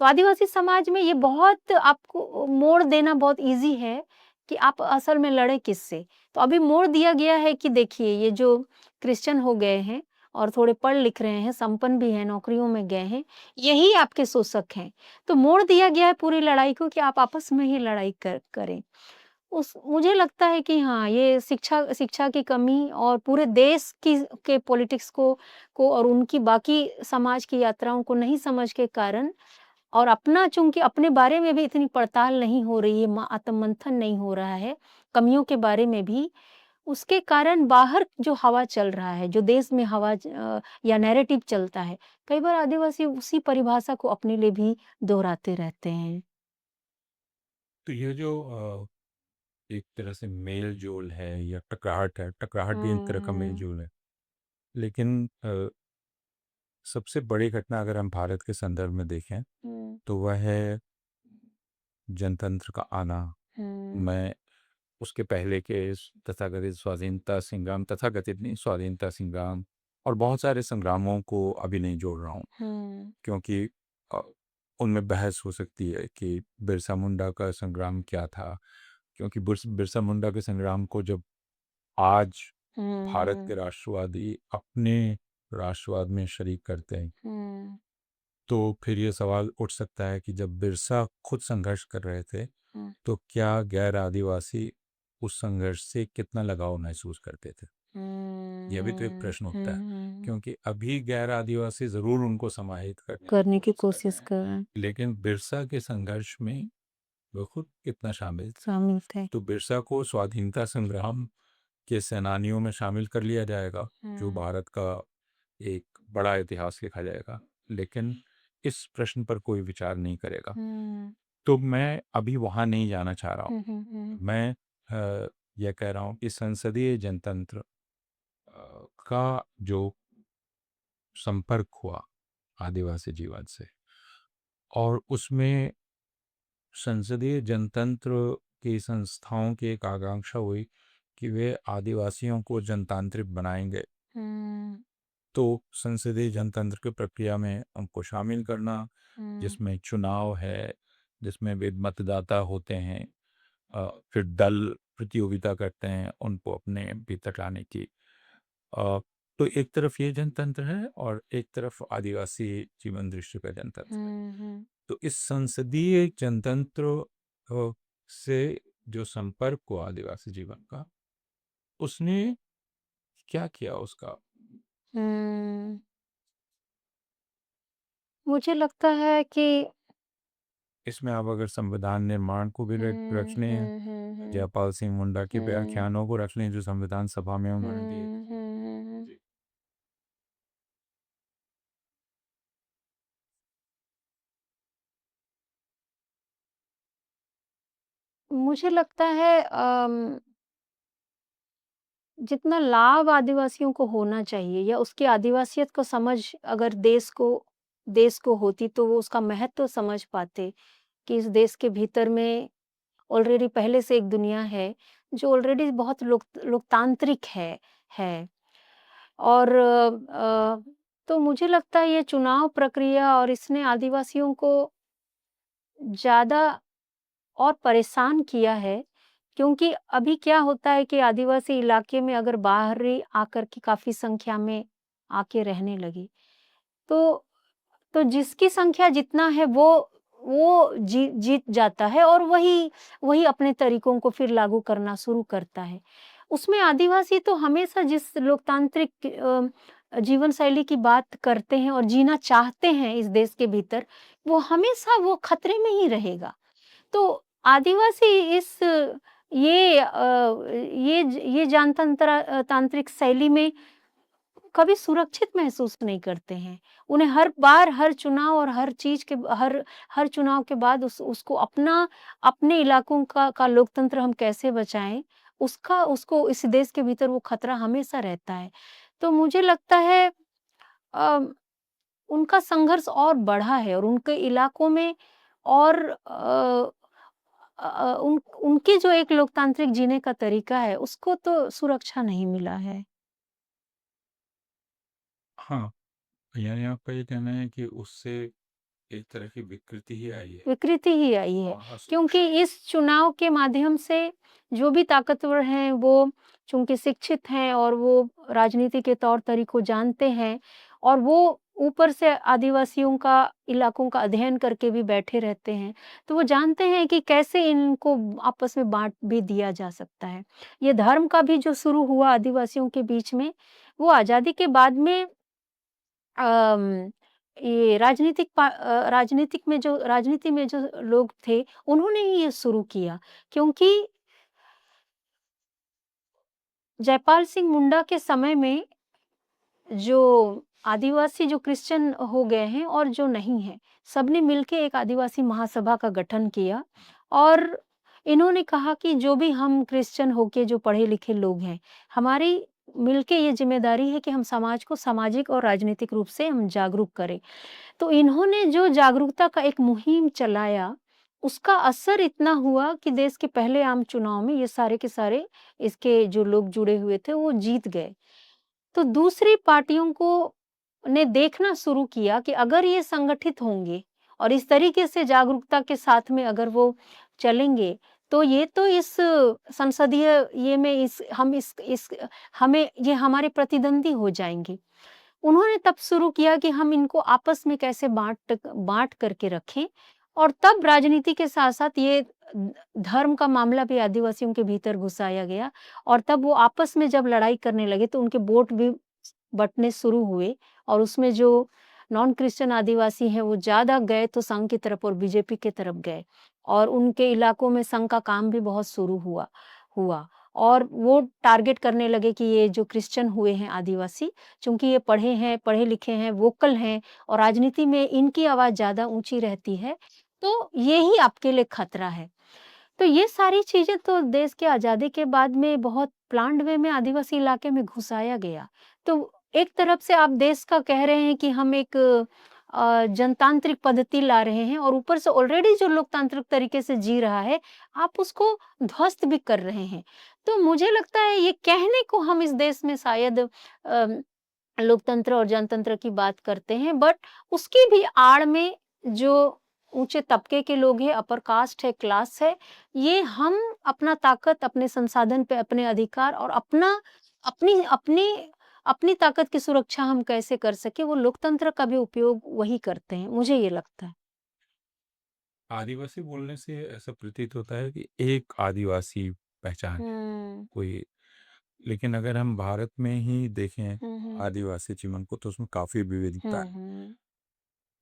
तो आदिवासी समाज में ये बहुत आपको मोड़ देना बहुत ईज़ी है कि आप असल में लड़े किससे। तो अभी मोड़ दिया गया है कि देखिए ये जो क्रिश्चियन हो गए हैं और थोड़े पढ़ लिख रहे हैं, संपन्न भी हैं, नौकरियों में गए हैं, यही आपके शोषक हैं। तो मोड़ दिया गया है पूरी लड़ाई को कि आप आपस में ही लड़ाई करें। उस मुझे लगता है कि हाँ, ये शिक्षा शिक्षा की कमी और पूरे देश की के पॉलिटिक्स को और उनकी बाकी समाज की यात्राओं को नहीं समझ के कारण और अपना चूँकि अपने बारे में भी इतनी पड़ताल नहीं हो रही है, आत्ममंथन नहीं हो रहा है, कमियों के बारे में भी, उसके कारण बाहर जो हवा चल रहा है, जो देश में या नैरेटिव चलता है, कई बार आदिवासी उसी परिभाषा को अपने लिए भी दोहराते रहते हैं। तो ये जो एक तरह से मेल-जोल है या टकराहट भी एक हुँ, तरह का हुँ, मेल-जोल है। लेकिन सबसे बड़ी घटना अगर हम भारत के संदर्भ में देखें, हुँ, तो वह है जनतंत्र का आना। हुँ, मैं उसके पहले के तथाकथित स्वाधीनता संग्राम, तथाकथित नहीं, स्वाधीनता संग्राम और बहुत सारे संग्रामों को अभी नहीं जोड़ रहा हूँ, हुँ, क्योंकि अ, उनमें बहस हो सकती है कि बिरसा मुंडा का संग्राम क्या था, क्योंकि बिरसा मुंडा के संग्राम को जब आज हुँ, भारत के हुँ, राष्ट्रवादी अपने राष्ट्रवाद में शरीक करते हैं, हुँ, तो फिर ये सवाल उठ सकता है कि जब बिरसा खुद संघर्ष कर रहे थे, हुँ, तो क्या गैर आदिवासी उस संघर्ष से कितना लगाव महसूस करते थे? यह भी तो एक हुँ, प्रश्न उठता है, हुँ, क्योंकि अभी गैर आदिवासी ज़रूर उनको समाहित करने की करने की कोशिश कर रहे कोशिश हैं, कर रहे हैं, लेकिन बिरसा के संघर्ष में वो खुद कितना शामिल थे? शामिल थे। तो बिरसा को स्वाधीनता संग्राम के सेनानियों में शामिल कर लिया जाएगा, जो हुँ, भारत का एक बड़ा इतिहास लिखा जाएगा, लेकिन इस प्रश्न पर कोई विचार नहीं करेगा। हुँ, तो मैं अभी वहाँ नहीं जाना चाह रहा हुँ, हूँ। हुँ, हुँ, मैं यह कह रहा हूँ कि संसदीय जनतंत्र का जो संपर्क हुआ आदिवासी जीवन से, और उसमें संसदीय जनतंत्र की संस्थाओं की एक आकांक्षा हुई कि वे आदिवासियों को जनतांत्रिक बनाएंगे। हुँ, तो संसदीय जनतंत्र की प्रक्रिया में उनको शामिल करना, हुँ, जिसमें चुनाव है, जिसमें वे मतदाता होते हैं, फिर दल प्रतियोगिता करते हैं उनको अपने भीतर लाने की। अ, तो एक तरफ ये जनतंत्र है और एक तरफ आदिवासी जीवन दृश्य का जनतंत्र है। हुँ, हुँ। तो इस संसदीय जनतंत्र से जो संपर्क हुआ आदिवासी जीवन का, उसने क्या किया उसका? हुँ। मुझे लगता है कि इसमें आप अगर संविधान निर्माण को भी रख हुँ, लें, हुँ, हुँ, हुँ, जयपाल सिंह मुंडा के हुँ, व्याख्यानों को रख लें जो संविधान सभा में उन्होंने दिए थे। हुँ, हुँ, हुँ। जी। मुझे लगता है जितना लाभ आदिवासियों को होना चाहिए या उसकी आदिवासियत को समझ अगर देश को होती तो वो उसका महत्व समझ पाते कि इस देश के भीतर में ऑलरेडी पहले से एक दुनिया है, जो ऑलरेडी बहुत लोकतांत्रिक है। और तो मुझे लगता है ये चुनाव प्रक्रिया और इसने आदिवासियों को ज़्यादा और परेशान किया है, क्योंकि अभी क्या होता है कि आदिवासी इलाके में अगर बाहरी आकर के काफ़ी संख्या में आके रहने लगे, तो जिसकी संख्या जितना है वो जीत जाता है और वही वही अपने तरीकों को फिर लागू करना शुरू करता है। उसमें आदिवासी तो हमेशा जिस लोकतांत्रिक जीवन शैली की बात करते हैं और जीना चाहते हैं इस देश के भीतर, वो हमेशा वो खतरे में ही रहेगा। तो आदिवासी इस ये तांत्रिक शैली में कभी सुरक्षित महसूस नहीं करते हैं। उन्हें हर बार हर चुनाव और हर चीज़ के हर हर चुनाव के बाद उसको अपने इलाकों का लोकतंत्र हम कैसे बचाएँ, उसका उसको इस देश के भीतर वो खतरा हमेशा रहता है। तो मुझे लगता है अ, उनका संघर्ष और बढ़ा है और उनके इलाकों में और उनके जो एक लोकतांत्रिक जीने का तरीका है, उसको तो सुरक्षा नहीं मिला है। हाँ, यानी आपका ये कहना है कि उससे एक तरह की विकृति ही आई है विकृति ही आई है, और क्योंकि असुरक्षा। इस चुनाव के माध्यम से जो भी ताकतवर हैं, वो चूँकि शिक्षित हैं और वो राजनीति के तौर-तरीकों जानते हैं और वो ऊपर से आदिवासियों का इलाकों का अध्ययन करके भी बैठे रहते हैं, तो वो जानते हैं कि कैसे इनको आपस में बाँट भी दिया जा सकता है। ये धर्म का भी जो शुरू हुआ आदिवासियों के बीच में, वो आज़ादी के बाद में अम, ये राजनीति में जो लोग थे, उन्होंने ही ये शुरू किया क्योंकि जयपाल सिंह मुंडा के समय में जो आदिवासी जो क्रिश्चियन हो गए हैं और जो नहीं हैं, सबने मिलके एक आदिवासी महासभा का गठन किया और इन्होंने कहा कि जो भी हम क्रिश्चियन होके जो पढ़े-लिखे लोग हैं, हमारी मिलके ये ज़िम्मेदारी है कि हम समाज को सामाजिक और राजनीतिक रूप से हम जागरूक करें। तो इन्होंने जो जागरूकता का एक मुहिम चलाया, उसका असर इतना हुआ कि देश के पहले आम चुनाव में ये सारे के सारे इसके जो लोग जुड़े हुए थे, वो जीत गए। तो दूसरी पार्टियों को ने देखना शुरू किया कि अगर ये संगठित होंगे और इस तरीके से जागरूकता के साथ में अगर वो चलेंगे, तो ये तो इस संसदीय ये में इस हमें ये हमारे प्रतिद्वंदी हो जाएँगे। उन्होंने तब शुरू किया कि हम इनको आपस में कैसे बाँट करके रखें और तब राजनीति के साथ-साथ ये धर्म का मामला भी आदिवासियों के भीतर घुसाया गया और तब वो आपस में जब लड़ाई करने लगे तो उनके वोट भी बँटने शुरू हुए और उसमें जो नॉन क्रिश्चियन आदिवासी हैं वो ज़्यादा गए तो संघ की तरफ और बीजेपी की तरफ गए और उनके इलाकों में संघ का काम भी बहुत शुरू हुआ हुआ और वो टारगेट करने लगे कि ये जो क्रिश्चियन हुए हैं आदिवासी, चूँकि ये पढ़े हैं, पढ़े-लिखे हैं, वोकल हैं और राजनीति में इनकी आवाज़ ज़्यादा ऊँची रहती है, तो ये ही आपके लिए खतरा है। तो ये सारी चीज़ें तो देश की आज़ादी के बाद में बहुत प्लान्ड वे में आदिवासी इलाके में घुसाया गया। तो एक तरफ से आप देश का कह रहे हैं कि हम एक जनतांत्रिक पद्धति ला रहे हैं और ऊपर से ऑलरेडी जो लोकतांत्रिक तरीके से जी रहा है, आप उसको ध्वस्त भी कर रहे हैं। तो मुझे लगता है ये कहने को हम इस देश में शायद लोकतंत्र और जनतंत्र की बात करते हैं, बट उसकी भी आड़ में जो ऊँचे तबके के लोग हैं, अपर कास्ट है, क्लास है, ये हम अपना ताकत, अपने संसाधन पे अपने अधिकार और अपनी अपनी अपनी ताकत की सुरक्षा हम कैसे कर सकें, वो लोकतंत्र का भी उपयोग वही करते हैं, मुझे ये लगता है। आदिवासी बोलने से ऐसा प्रतीत होता है कि एक आदिवासी पहचान है हुँ। कोई, लेकिन अगर हम भारत में ही देखें हुँ, हुँ। आदिवासी जीवन को तो उसमें काफ़ी विविधता हुँ, है। हुँ।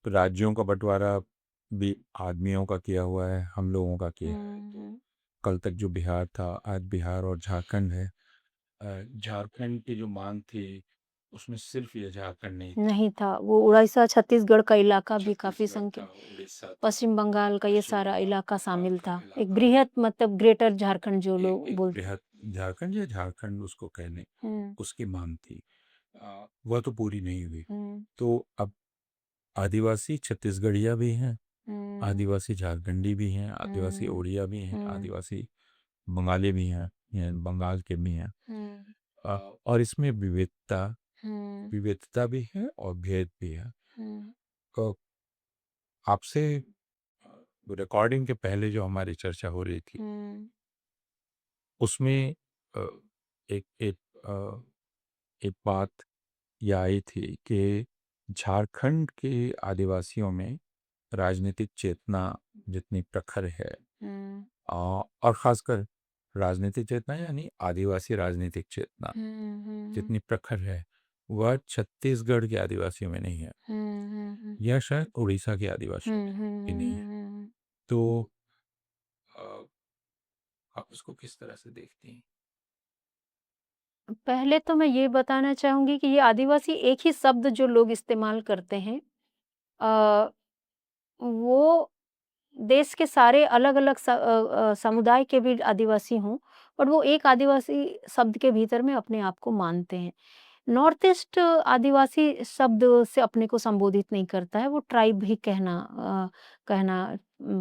तो राज्यों का बंटवारा भी आदमियों का किया हुआ है, हम लोगों का किया है। हुँ, तो हुँ। कल तक जो बिहार था, आज बिहार और झारखंड है। झारखंड की जो मांग थी, उसमें सिर्फ़ ये झारखंड नहीं था। नहीं था, वो उड़ीसा, छत्तीसगढ़ का इलाका भी काफ़ी छत्तीसगढ़ संख्य था, उड़ीसा था, पश्चिम बंगाल का ये पश्चिम सारा इलाका बंगाल शामिल का था। एक इलाका, बृहत मतलब ग्रेटर झारखंड जो एक लोग एक बोलते बृहद झारखंड या झारखंड उसको कहने, हुँ, उसकी मांग थी। वह तो पूरी नहीं हुई। हुँ, तो अब आदिवासी छत्तीसगढ़िया भी हैं, हुँ, आदिवासी झारखंडी भी हैं, आदिवासी हुँ, उड़िया भी हैं, हुँ, आदिवासी बंगाली भी हैं, या बंगाल के भी हैं। हुँ, और इसमें विविधता हुँ, विविधता भी है और भेद भी है। हुँ, तो आपसे रिकॉर्डिंग के पहले जो हमारी चर्चा हो रही थी, हुँ, उसमें अ, एक एक एक बात ये आई थी कि झारखंड के आदिवासियों में राजनीतिक चेतना जितनी प्रखर है, हुँ, और ख़ासकर राजनीतिक चेतना यानी आदिवासी राजनीतिक चेतना हुँ, हुँ, जितनी प्रखर है, वह छत्तीसगढ़ के आदिवासियों में नहीं है, हुँ, हुँ, हुँ, या शायद उड़ीसा के आदिवासियों हुँ, में हुँ, भी नहीं है। हुँ, तो अ, आप उसको किस तरह से देखती हैं? पहले तो मैं ये बताना चाहूँगी कि ये आदिवासी एक ही शब्द जो लोग इस्तेमाल करते हैं वो देश के सारे अलग-अलग समुदाय के भी आदिवासी हों, बट वो एक आदिवासी शब्द के भीतर में अपने आप को मानते हैं। नॉर्थ ईस्ट आदिवासी शब्द से अपने को संबोधित नहीं करता है, वो ट्राइब ही कहना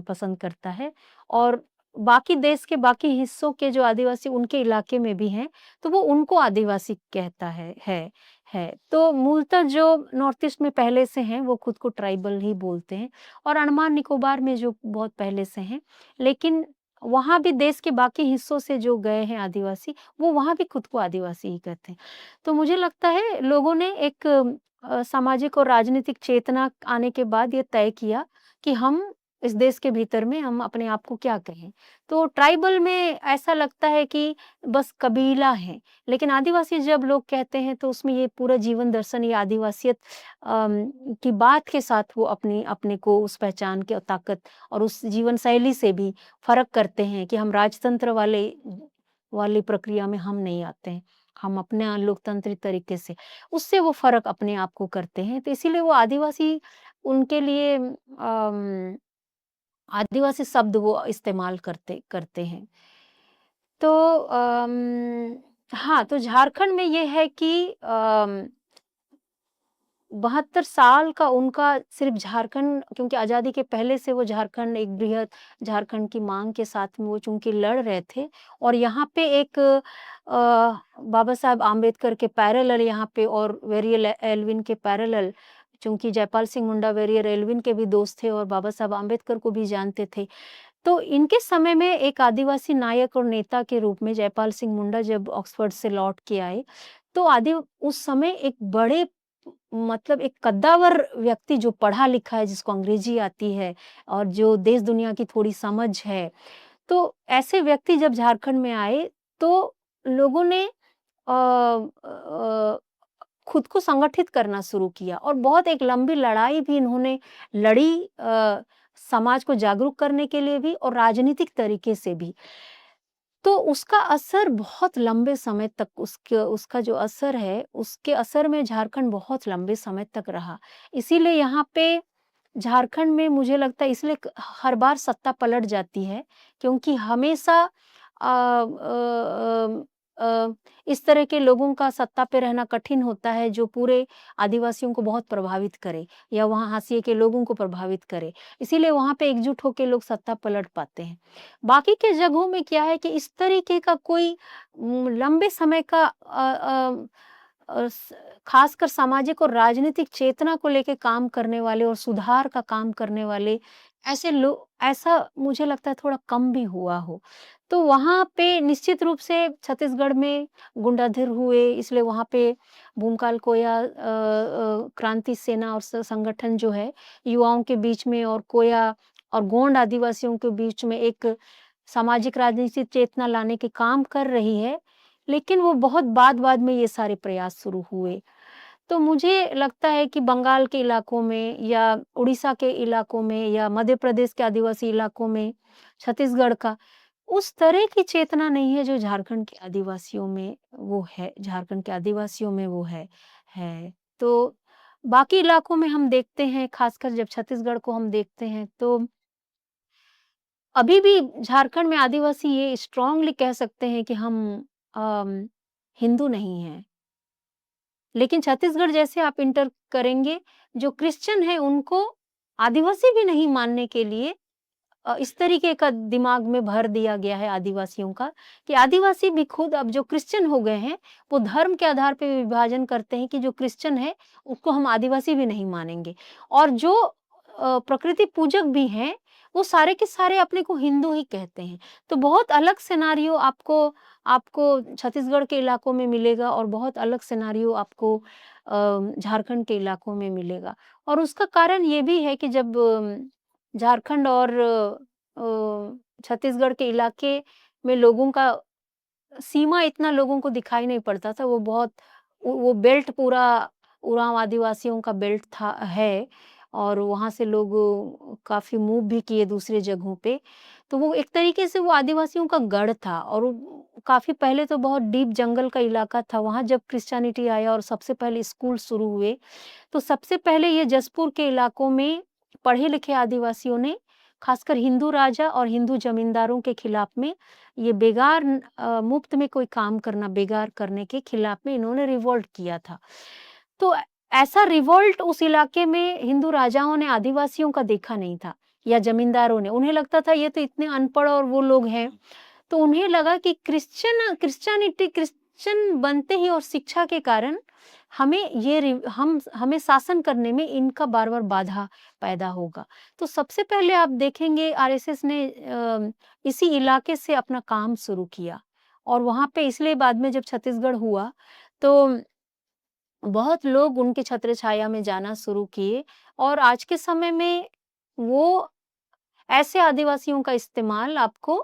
पसंद करता है और बाकी देश के बाकी हिस्सों के जो आदिवासी उनके इलाके में भी हैं, तो वो उनको आदिवासी कहता है। तो मूलतः जो नॉर्थ ईस्ट में पहले से हैं, वो खुद को ट्राइबल ही बोलते हैं और अंडमान निकोबार में जो बहुत पहले से हैं, लेकिन वहाँ भी देश के बाकी हिस्सों से जो गए हैं आदिवासी, वो वहाँ भी खुद को आदिवासी ही कहते हैं। तो मुझे लगता है लोगों ने एक सामाजिक और राजनीतिक चेतना आने के बाद ये तय किया कि हम इस देश के भीतर में हम अपने आप को क्या कहें। तो ट्राइबल में ऐसा लगता है कि बस कबीला है, लेकिन आदिवासी जब लोग कहते हैं तो उसमें ये पूरा जीवन दर्शन या आदिवासियत की बात के साथ वो अपनी अपने को उस पहचान की ताकत और उस जीवन शैली से भी फ़र्क करते हैं कि हम राजतंत्र वाली प्रक्रिया में हम नहीं आते हैं। हम अपने लोकतांत्रिक तरीके से, उससे वो फ़र्क अपने आप को करते हैं। तो इसीलिए वो आदिवासी उनके लिए आदिवासी शब्द वो इस्तेमाल करते करते हैं। तो हाँ, तो झारखंड में ये है कि 72 साल का उनका सिर्फ़ झारखंड क्योंकि आज़ादी के पहले से वो झारखंड एक बृहद झारखंड की माँग के साथ में वो चूँकि लड़ रहे थे और यहाँ पे एक बाबा साहब आम्बेडकर के पैरेलल यहाँ पे और वेरियल एल्विन के पैरेलल चूँकि जयपाल सिंह मुंडा वेरियल एल्विन के भी दोस्त थे और बाबा साहब आम्बेडकर को भी जानते थे। तो इनके समय में एक आदिवासी नायक और नेता के रूप में जयपाल सिंह मुंडा जब ऑक्सफोर्ड से लौट के आए, तो आदि उस समय एक बड़े मतलब एक कद्दावर व्यक्ति जो पढ़ा-लिखा है, जिसको अंग्रेज़ी आती है और जो देश दुनिया की थोड़ी समझ है, तो ऐसे व्यक्ति जब झारखंड में आए, तो लोगों ने खुद को संगठित करना शुरू किया और बहुत एक लंबी लड़ाई भी इन्होंने लड़ी समाज को जागरूक करने के लिए भी और राजनीतिक तरीके से भी। तो उसका असर बहुत लंबे समय तक उसके उसका जो असर है, उसके असर में झारखंड बहुत लंबे समय तक रहा। इसीलिए यहाँ पे झारखंड में मुझे लगता है इसलिए हर बार सत्ता पलट जाती है क्योंकि हमेशा इस तरह के लोगों का सत्ता पे रहना कठिन होता है जो पूरे आदिवासियों को बहुत प्रभावित करे या वहाँ हाशिए के लोगों को प्रभावित करे। इसीलिए वहाँ पे एकजुट होके लोग सत्ता पलट पाते हैं। बाकी के जगहों में क्या है कि इस तरीके का कोई लंबे समय का खासकर सामाजिक और राजनीतिक चेतना को लेके काम करने वाले और सुधार का काम करने वाले ऐसा मुझे लगता है थोड़ा कम भी हुआ हो। तो वहाँ पे निश्चित रूप से छत्तीसगढ़ में गुंडाधुर हुए इसलिए वहाँ पे भूमकाल कोया क्रांति सेना और संगठन जो है युवाओं के बीच में और कोया और गोंड आदिवासियों के बीच में एक सामाजिक राजनीतिक चेतना लाने के काम कर रही है, लेकिन वो बहुत बाद-बाद में ये सारे प्रयास शुरू हुए। तो मुझे लगता है कि बंगाल के इलाकों में या उड़ीसा के इलाकों में या मध्य प्रदेश के आदिवासी इलाकों में, छत्तीसगढ़ का, उस तरह की चेतना नहीं है जो झारखंड के आदिवासियों में वो है झारखंड के आदिवासियों में वो है। तो बाकी इलाकों में हम देखते हैं, खासकर जब छत्तीसगढ़ को हम देखते हैं तो अभी भी झारखंड में आदिवासी ये स्ट्रॉन्गली कह सकते हैं कि हम अम, हिंदू नहीं हैं। लेकिन छत्तीसगढ़ जैसे आप इंटर करेंगे, जो क्रिश्चियन हैं उनको आदिवासी भी नहीं मानने के लिए इस तरीके का दिमाग में भर दिया गया है आदिवासियों का, कि आदिवासी भी खुद अब जो क्रिश्चियन हो गए हैं, वो धर्म के आधार पे विभाजन करते हैं कि जो क्रिश्चियन है, उसको हम आदिवासी भी नहीं मानेंगे। और जो प्रकृति पूजक भी हैं, वो सारे के सारे अपने को हिंदू ही कहते हैं। तो बहुत अलग सिनेरियो आपको आपको छत्तीसगढ़ के इलाकों में मिलेगा और बहुत अलग सिनेरियो आपको झारखंड के इलाकों में मिलेगा। और उसका कारण ये भी है कि जब झारखंड और छत्तीसगढ़ के इलाके में लोगों का सीमा इतना लोगों को दिखाई नहीं पड़ता था, वो बहुत वो बेल्ट पूरा उरांव आदिवासियों का बेल्ट था है और वहाँ से लोग काफ़ी मूव भी किए दूसरे जगहों पे। तो वो एक तरीके से वो आदिवासियों का गढ़ था और वो काफ़ी पहले तो बहुत डीप जंगल का इलाका था, वहाँ जब क्रिश्चियनिटी आया और सबसे पहले स्कूल शुरू हुए, तो सबसे पहले ये जसपुर के इलाकों में पढ़े-लिखे आदिवासियों ने खासकर हिंदू राजा और हिंदू जमींदारों के खिलाफ में ये मुफ्त में कोई काम करना बेगार करने के खिलाफ में इन्होंने रिवोल्ट किया था। तो ऐसा रिवोल्ट उस इलाके में हिंदू राजाओं ने आदिवासियों का देखा नहीं था या जमींदारों ने। उन्हें लगता था ये तो इतने अनपढ़ और वो लोग हैं, तो उन्हें लगा कि क्रिश्चियन बनते ही और शिक्षा के कारण हमें शासन करने में इनका बार-बार बाधा पैदा होगा। तो सबसे पहले आप देखेंगे आरएसएस ने इसी इलाके से अपना काम शुरू किया और वहाँ पे इसलिए बाद में जब छत्तीसगढ़ हुआ, तो बहुत लोग उनके छत्रछाया में जाना शुरू किए और आज के समय में वो ऐसे आदिवासियों का इस्तेमाल आपको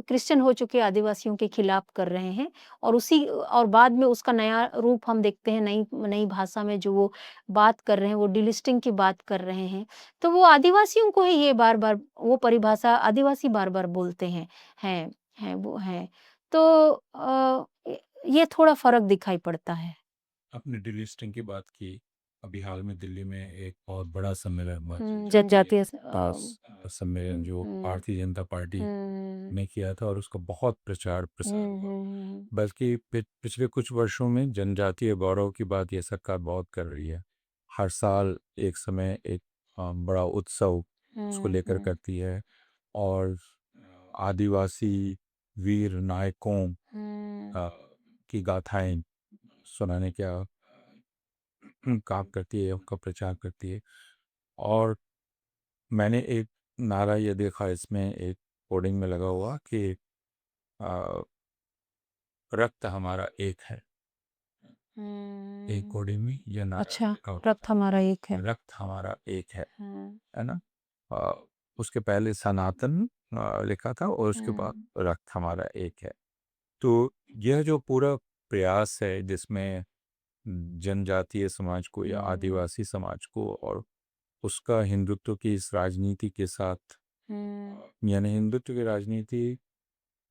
क्रिश्चियन हो चुके आदिवासियों के खिलाफ कर रहे हैं और बाद में उसका नया रूप हम देखते हैं नई नई भाषा में जो वो बात कर रहे हैं, वो डिलिस्टिंग की बात कर रहे हैं। तो वो आदिवासियों को ही ये बार-बार वो परिभाषा आदिवासी बार-बार बोलते हैं वो हैं। तो ये थोड़ा फ़र्क दिखाई पड़ता है। आपने डिलिस्टिंग की बात की। अभी हाल में दिल्ली में एक बहुत बड़ा सम्मेलन हुआ जनजातीय सम्मेलन जो हुँ, भारतीय जनता पार्टी हुँ, ने किया था और उसका बहुत प्रचार प्रसार हुँ, हुआ। हुँ, बल्कि पिछले कुछ वर्षों में जनजातीय गौरव की बात ये सरकार बहुत कर रही है। हर साल एक समय एक बड़ा उत्सव उसको हुँ, लेकर हुँ, करती है और आदिवासी वीर नायकों हुँ, अ, की गाथाएं सुनाने का काम करती है, उनका प्रचार करती है। और मैंने एक नारा ये देखा इसमें एक होर्डिंग में लगा हुआ कि अ, रक्त हमारा एक है। एक हुँ। होर्डिंग में यह नारा अच्छा, लिखा होता रक्त हमारा एक था, है। रक्त हमारा एक हुँ, है ना? अ, उसके पहले सनातन लिखा था और उसके बाद हुँ, रक्त हमारा एक है। तो यह जो पूरा प्रयास है जिसमें जनजातीय समाज को या हुँ, आदिवासी समाज को और उसका हिंदुत्व की इस राजनीति के साथ हुँ, यानी हिंदुत्व की राजनीति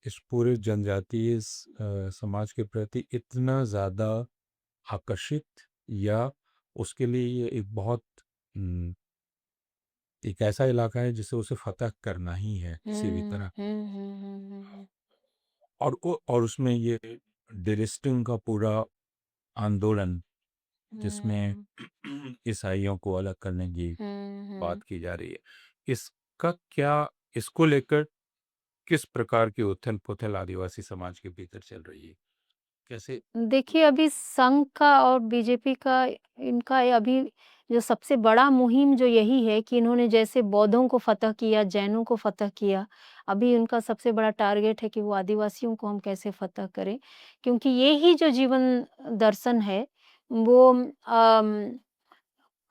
इस पूरे जनजातीय समाज के प्रति इतना ज़्यादा आकर्षित या उसके लिए ये एक बहुत उम, एक ऐसा इलाका है जिसे उसे फ़तह करना ही है किसी भी हुँ, तरह। हुँ, हुँ, हुँ, हुँ, और उसमें ये डेलिस्टिंग का पूरा आंदोलन जिसमें हुँ, ईसाइयों को अलग करने की हुँ, बात हुँ। की जा रही है। इसका क्या इसको लेकर किस प्रकार की उथल-पुथल आदिवासी समाज के भीतर चल रही है? कैसे देखिए, अभी संघ का और बीजेपी का इनका ये अभी जो सबसे बड़ा मुहिम जो यही है कि इन्होंने जैसे बौद्धों को फ़तह किया, जैनों को फ़तह किया, अभी उनका सबसे बड़ा टारगेट है कि वो आदिवासियों को हम कैसे फ़तह करें। क्योंकि ये ही जो जीवन दर्शन है, वो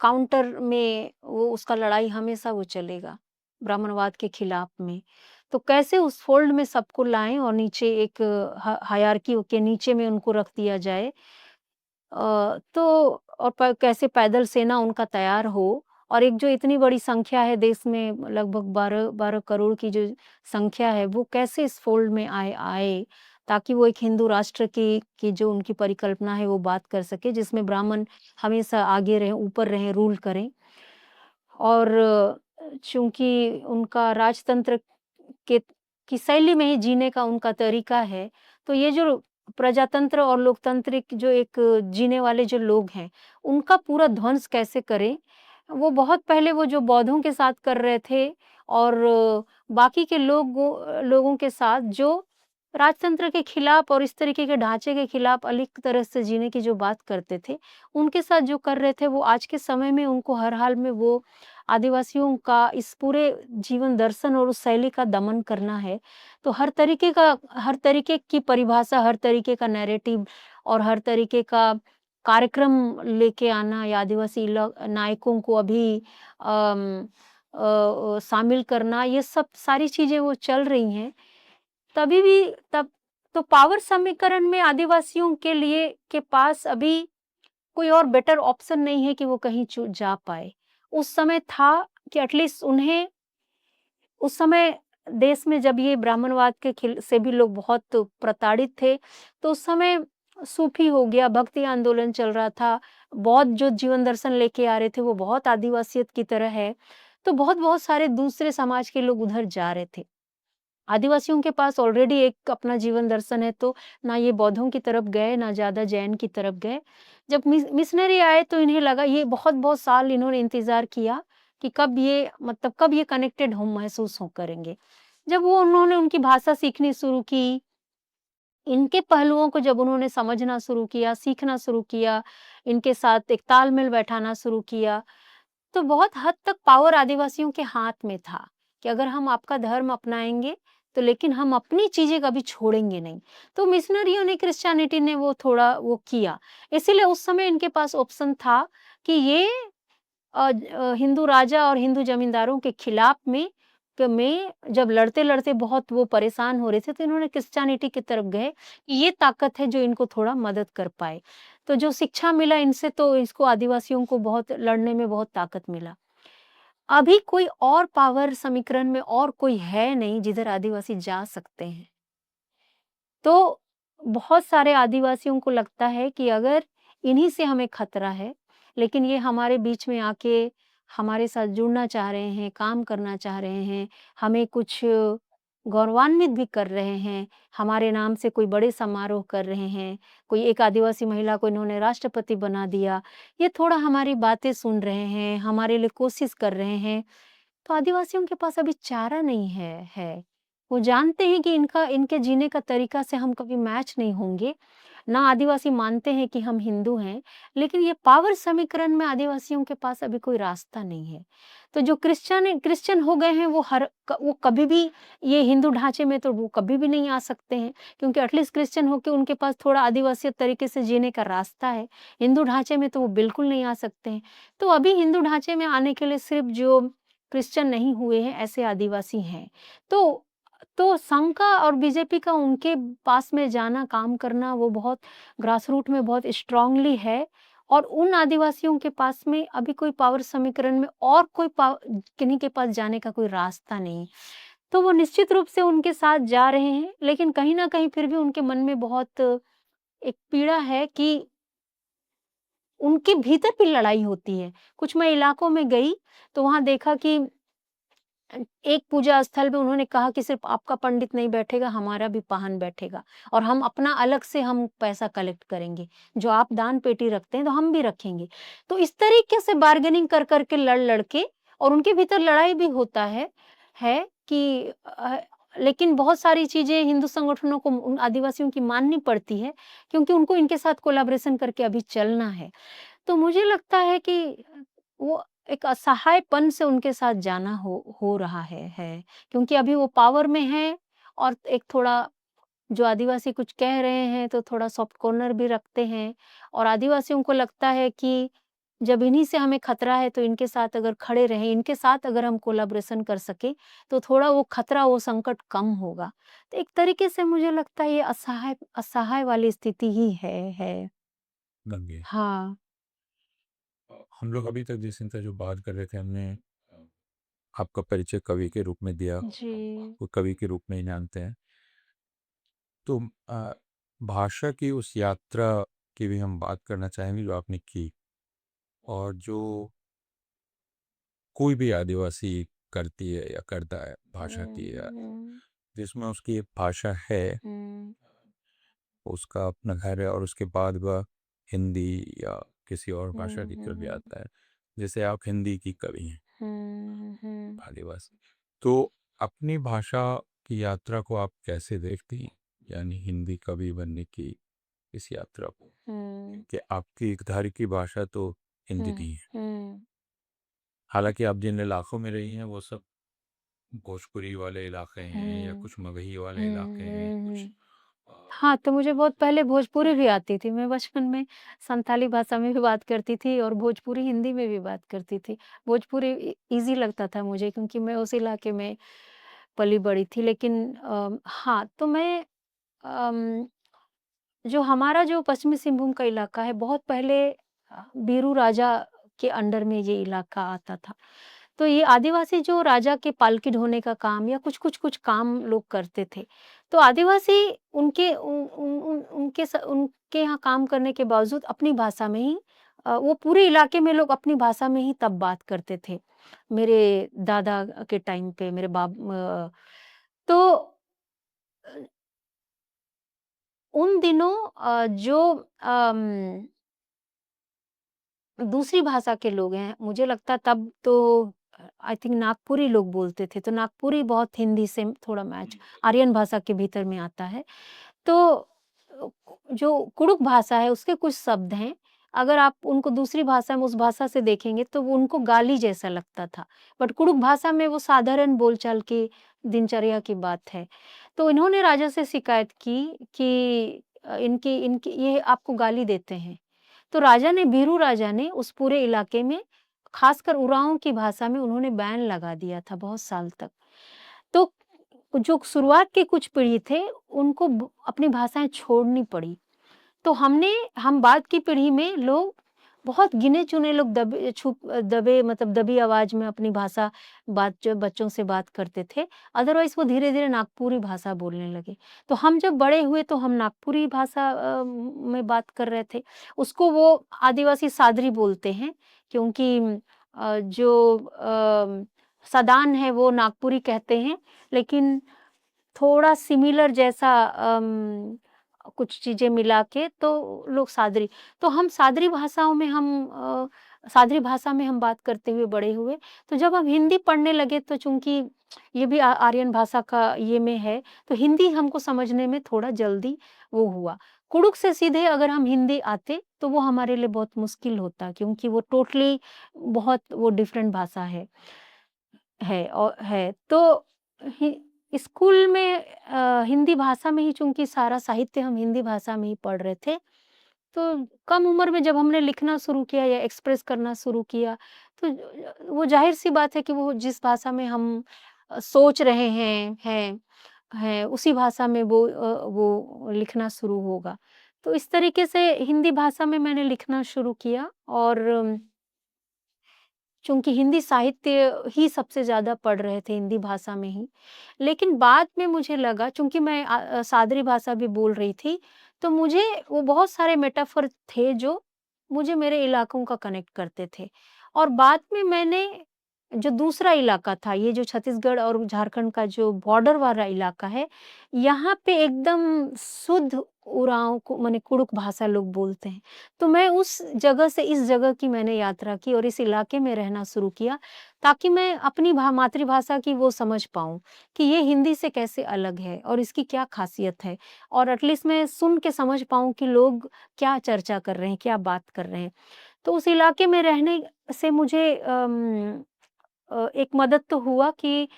काउंटर में वो उसका लड़ाई हमेशा वो चलेगा, ब्राह्मणवाद के खिलाफ में। तो कैसे उस फ़ोल्ड में सबको लाएँ और नीचे एक हायरार्की के नीचे में उनको रख दिया जाए तो और कैसे पैदल सेना उनका तैयार हो और एक जो इतनी बड़ी संख्या है देश में लगभग 12 करोड़ की जो संख्या है वो कैसे इस फोल्ड में आए ताकि वो एक हिंदू राष्ट्र की जो उनकी परिकल्पना है वो बात कर सके जिसमें ब्राह्मण हमेशा आगे रहें ऊपर रहें रूल करें और चूंकि उनका राजतंत्र के की शैली में ही जीने का उनका तरीका है, तो ये जो प्रजातंत्र और लोकतांत्रिक जो एक जीने वाले जो लोग हैं, उनका पूरा ध्वंस कैसे करें, वो बहुत पहले वो जो बौद्धों के साथ कर रहे थे और बाकी के लोगों के साथ जो राजतंत्र के खिलाफ और इस तरीके के ढांचे के खिलाफ अलग तरह से जीने की जो बात करते थे, उनके साथ जो कर रहे थे, वो आज के समय में उनको हर हाल में वो आदिवासियों का इस पूरे जीवन दर्शन और उस शैली का दमन करना है, तो हर तरीके की परिभाषा, हर तरीके का नैरेटिव और हर तरीके का कार्यक्रम लेके आना या आदिवासी नायकों को अभी शामिल करना, ये सब सारी चीज़ें वो चल रही हैं। तभी भी तब तो पावर समीकरण में आदिवासियों के पास अभी कोई और बेटर ऑप्शन नहीं है कि वो कहीं जा पाए। उस समय था कि एटलीस्ट उन्हें उस समय देश में जब ये ब्राह्मणवाद के खिल से भी लोग बहुत प्रताड़ित थे, तो उस समय सूफी हो गया, भक्ति आंदोलन चल रहा था, बौद्ध जो जीवन दर्शन लेके आ रहे थे, वो बहुत आदिवासियत की तरह है। तो बहुत-बहुत सारे दूसरे समाज के लोग उधर जा रहे थे। आदिवासियों के पास ऑलरेडी एक अपना जीवन दर्शन है, तो ना ये बौद्धों की तरफ गए, ना ज़्यादा जैन की तरफ गए। जब मिशनरी आए तो इन्हें लगा, ये बहुत-बहुत साल इन्होंने इंतज़ार किया कि कब ये मतलब कब ये कनेक्टेड हम महसूस हो करेंगे। जब वो उन्होंने उनकी भाषा सीखनी शुरू की, इनके पहलुओं को जब उन्होंने समझना शुरू किया, सीखना शुरू किया, इनके साथ एक तालमेल बैठाना शुरू किया, तो बहुत हद तक पावर आदिवासियों के हाथ में था कि अगर हम आपका धर्म अपनाएँगे, तो लेकिन हम अपनी चीज़ें कभी छोड़ेंगे नहीं। तो मिशनरियों ने, क्रिश्चियनिटी ने वो थोड़ा वो किया। इसीलिए उस समय इनके पास ऑप्शन था कि ये हिंदू राजा और हिंदू जमींदारों के खिलाफ में जब लड़ते-लड़ते बहुत वो परेशान हो रहे थे, तो इन्होंने क्रिश्चियनिटी की तरफ गए, कि ये ताकत है जो इनको थोड़ा मदद कर पाए। तो जो शिक्षा मिला इनसे, तो इसको आदिवासियों को बहुत लड़ने में बहुत ताकत मिला। अभी कोई और पावर समीकरण में और कोई है नहीं जिधर आदिवासी जा सकते हैं। तो बहुत सारे आदिवासियों को लगता है कि अगर इन्हीं से हमें खतरा है, लेकिन ये हमारे बीच में आके हमारे साथ जुड़ना चाह रहे हैं, काम करना चाह रहे हैं, हमें कुछ गौरवान्वित भी कर रहे हैं, हमारे नाम से कोई बड़े समारोह कर रहे हैं, कोई एक आदिवासी महिला को इन्होंने राष्ट्रपति बना दिया, ये थोड़ा हमारी बातें सुन रहे हैं, हमारे लिए कोशिश कर रहे हैं। तो आदिवासियों के पास अभी चारा नहीं है। वो जानते हैं कि इनका इनके जीने का तरीका से हम कभी मैच नहीं होंगे। ना आदिवासी मानते हैं कि हम हिंदू हैं, लेकिन ये पावर समीकरण में आदिवासियों के पास अभी कोई रास्ता नहीं है। तो जो क्रिश्चियन क्रिश्चियन हो गए हैं, वो कभी भी ये हिंदू ढांचे में तो वो कभी भी नहीं आ सकते हैं, क्योंकि एटलीस्ट क्रिश्चियन होके उनके पास थोड़ा आदिवासियत तरीके से जीने का रास्ता है। हिंदू ढांचे में तो वो बिल्कुल नहीं आ सकते हैं। तो अभी हिंदू ढांचे में आने के लिए सिर्फ जो क्रिश्चियन नहीं हुए हैं, ऐसे आदिवासी हैं। तो संघ का और बीजेपी का उनके पास में जाना, काम करना, वो बहुत ग्रास रूट में बहुत स्ट्रांगली है, और उन आदिवासियों के पास में अभी कोई पावर समीकरण में और कोई किन्हीं के पास जाने का कोई रास्ता नहीं। तो वो निश्चित रूप से उनके साथ जा रहे हैं, लेकिन कहीं न कहीं फिर भी उनके मन में बहुत एक पीड़ा है कि उनके भीतर भी लड़ाई होती है। कुछ मैं इलाकों में गई, तो वहाँ देखा कि एक पूजा स्थल में उन्होंने कहा कि सिर्फ़ आपका पंडित नहीं बैठेगा, हमारा भी पाहन बैठेगा, और हम अपना अलग से हम पैसा कलेक्ट करेंगे। जो आप दान पेटी रखते हैं, तो हम भी रखेंगे। तो इस तरीके से बार्गेनिंग कर के, लड़ के, और उनके भीतर लड़ाई भी होता है कि लेकिन बहुत सारी चीज़ें हिंदू संगठनों को उन आदिवासियों की माननी पड़ती है, क्योंकि उनको इनके साथ कोलैबोरेशन करके अभी चलना है। तो मुझे लगता है कि वो एक असहायपन से उनके साथ जाना हो रहा है, क्योंकि अभी वो पावर में हैं, और एक थोड़ा जो आदिवासी कुछ कह रहे हैं तो थोड़ा सॉफ्ट कॉर्नर भी रखते हैं, और आदिवासियों को लगता है कि जब इन्हीं से हमें खतरा है, तो इनके साथ अगर खड़े रहें, इनके साथ अगर हम कोलैबोरेशन कर सकें, तो थोड़ा वो खतरा, वो संकट कम होगा। तो एक तरीके से मुझे लगता है ये असहाय असहाय वाली स्थिति ही है। दंगे। हाँ। हम लोग अभी तक जिस तरह जो बात कर रहे थे, हमने आपका परिचय कवि के रूप में दिया, जी। वो कवि के रूप में ही जानते हैं। तो भाषा की उस यात्रा की भी हम बात करना चाहेंगे जो आपने की, और जो कोई भी आदिवासी करती है या करता है भाषा की, या हुँ, जिसमें उसकी एक भाषा है, हुँ, उसका अपना घर है, और उसके बाद वह हिंदी या किसी और भाषा हुँ, की तरफ हुँ, जाता है। जैसे आप हिंदी की कवि हैं, हुँ, हुँ, आदिवासी, तो अपनी भाषा की यात्रा को आप कैसे देखती हैं, यानी हिंदी कवि बनने की इस यात्रा को? हुँ, कि आपकी एक धारी की भाषा तो हिंदी हुँ, की है, हुँ, हालांकि आप जिन इलाकों में रही हैं वो सब भोजपुरी वाले इलाके हैं, या हुँ, कुछ मगही वाले हुँ, इलाके हैं, हुँ, कुछ हुँ। हाँ, तो मुझे बहुत पहले भोजपुरी भी आती थी। मैं बचपन में संथाली भाषा में भी बात करती थी, और भोजपुरी हिंदी में भी बात करती थी। भोजपुरी ईज़ी लगता था मुझे, क्योंकि मैं उस इलाके में पली-बड़ी थी। लेकिन हाँ, तो मैं अम जो हमारा जो पश्चिमी सिंहभूम का इलाका है, बहुत पहले बीरू राजा के अंडर में ये इलाका आता था। तो ये आदिवासी जो राजा के पालकी ढोने का काम या कुछ काम लोग करते थे। तो आदिवासी उनके यहाँ काम करने के बावजूद अपनी भाषा में ही वो पूरे इलाके में लोग अपनी भाषा में ही तब बात करते थे। मेरे दादा के टाइम पे मेरे तो उन दिनों जो अम दूसरी भाषा के लोग हैं, मुझे लगता तब तो आई थिंक नागपुरी लोग बोलते थे, तो नागपुरी बहुत हिंदी से थोड़ा मैच आर्यन भाषा के भीतर में आता है। तो जो कुडुख भाषा है उसके कुछ शब्द हैं, अगर आप उनको दूसरी भाषा में उस भाषा से देखेंगे तो वो उनको गाली जैसा लगता था। बट कुडुख भाषा में वो साधारण बोलचाल की दिनचर्या की बात है। तो इन्होंने राजा से शिकायत की कि इनकी इनकी ये आपको गाली देते हैं। तो राजा ने बीरू राजा ने उस पूरे इलाके में खासकर उरांव की भाषा में उन्होंने बैन लगा दिया था बहुत साल तक। तो जो शुरुआत के कुछ पीढ़ी थे, उनको अपनी भाषाएँ छोड़नी पड़ी। तो हम बाद की पीढ़ी में लोग बहुत गिने-चुने लोग दबे मतलब दबी आवाज़ में अपनी भाषा बात जो बच्चों से बात करते थे। अदरवाइज़ वो धीरे-धीरे नागपुरी भाषा बोलने लगे। तो हम जब बड़े हुए तो हम नागपुरी भाषा में बात कर रहे थे। उसको वो आदिवासी सादरी बोलते हैं क्योंकि जो सदान है वो नागपुरी कहते हैं, लेकिन थोड़ा सिमिलर जैसा कुछ चीज़ें मिला के तो लोग सादरी तो हम सादरी भाषाओं में सादरी भाषा में हम बात करते हुए बड़े हुए। तो जब हम हिंदी पढ़ने लगे तो चूँकि ये भी आर्यन भाषा का ये में है, तो हिंदी हमको समझने में थोड़ा जल्दी वो हुआ। कुडुख से सीधे अगर हम हिंदी आते, तो वो हमारे लिए बहुत मुश्किल होता क्योंकि वो टोटली बहुत वो डिफरेंट भाषा है। तो हि स्कूल में हिंदी भाषा में ही चूँकि सारा साहित्य हम हिंदी भाषा में ही पढ़ रहे थे, तो कम उम्र में जब हमने लिखना शुरू किया या एक्सप्रेस करना शुरू किया, तो वो ज़ाहिर-सी बात है कि वो जिस भाषा में हम सोच रहे हैं, उसी भाषा में वो लिखना शुरू होगा। तो इस तरीके से हिंदी भाषा में मैंने लिखना शुरू किया और चूँकि हिंदी साहित्य ही सबसे ज़्यादा पढ़ रहे थे हिंदी भाषा में ही। लेकिन बाद में मुझे लगा चूँकि मैं सादरी भाषा भी बोल रही थी, तो मुझे वो बहुत सारे मेटाफर थे जो मुझे मेरे इलाकों का कनेक्ट करते थे। और बाद में मैंने जो दूसरा इलाका था, ये जो छत्तीसगढ़ और झारखंड का जो बॉर्डर वाला इलाका है, यहाँ पे एकदम शुद्ध उरांव को माने कुड़ुक भाषा लोग बोलते हैं। तो मैं उस जगह से इस जगह की मैंने यात्रा की और इस इलाके में रहना शुरू किया, ताकि मैं अपनी मातृभाषा की वो समझ पाऊँ कि ये हिंदी से कैसे अलग है और इसकी क्या ख़ासियत है और एटलीस्ट मैं सुन के समझ पाऊँ कि लोग क्या चर्चा कर रहे हैं, क्या बात कर रहे हैं। तो उस इलाके में रहने से मुझे एक मदद तो हुआ कि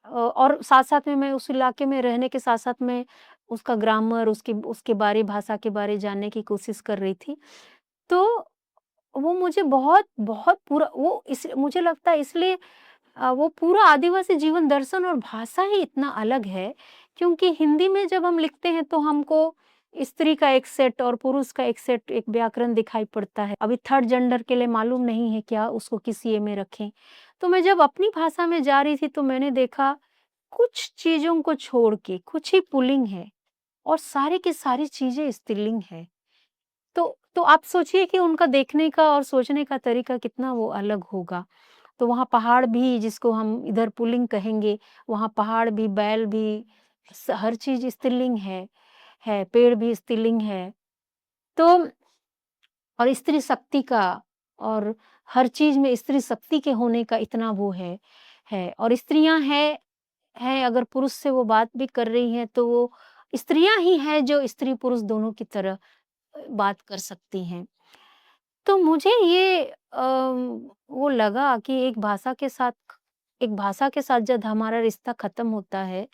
और साथ-साथ में मैं उस इलाके में रहने के साथ-साथ मैं उसका ग्रामर, उसके उसके बारे भाषा के बारे जानने की कोशिश कर रही थी। तो वो मुझे बहुत पूरा वो इस मुझे लगता है इसलिए वो पूरा आदिवासी जीवन दर्शन और भाषा ही इतना अलग है, क्योंकि हिंदी में जब हम लिखते हैं तो हमको स्त्री का एक सेट और पुरुष का एक सेट, एक व्याकरण दिखाई पड़ता है। अभी थर्ड जेंडर के लिए मालूम नहीं है क्या उसको किस ये में रखें। तो मैं जब अपनी भाषा में जा रही थी तो मैंने देखा कुछ चीज़ों को छोड़ के कुछ ही पुल्लिंग है और सारी की सारी चीज़ें स्त्रीलिंग है। तो आप सोचिए कि उनका देखने का और सोचने का तरीका कितना वो अलग होगा। तो वहाँ पहाड़ भी जिसको हम इधर पुल्लिंग कहेंगे, वहाँ पहाड़ भी, बैल भी, हर चीज़ स्त्रीलिंग पेड़ भी स्त्रीलिंग है। तो और स्त्री शक्ति का और हर चीज़ में स्त्री शक्ति के होने का इतना वो है और स्त्रियाँ हैं अगर पुरुष से वो बात भी कर रही हैं तो वो स्त्रियाँ ही हैं जो स्त्री-पुरुष दोनों की तरह बात कर सकती हैं। तो मुझे ये वो लगा कि एक भाषा के साथ जब हमारा रिश्ता ख़त्म होता है,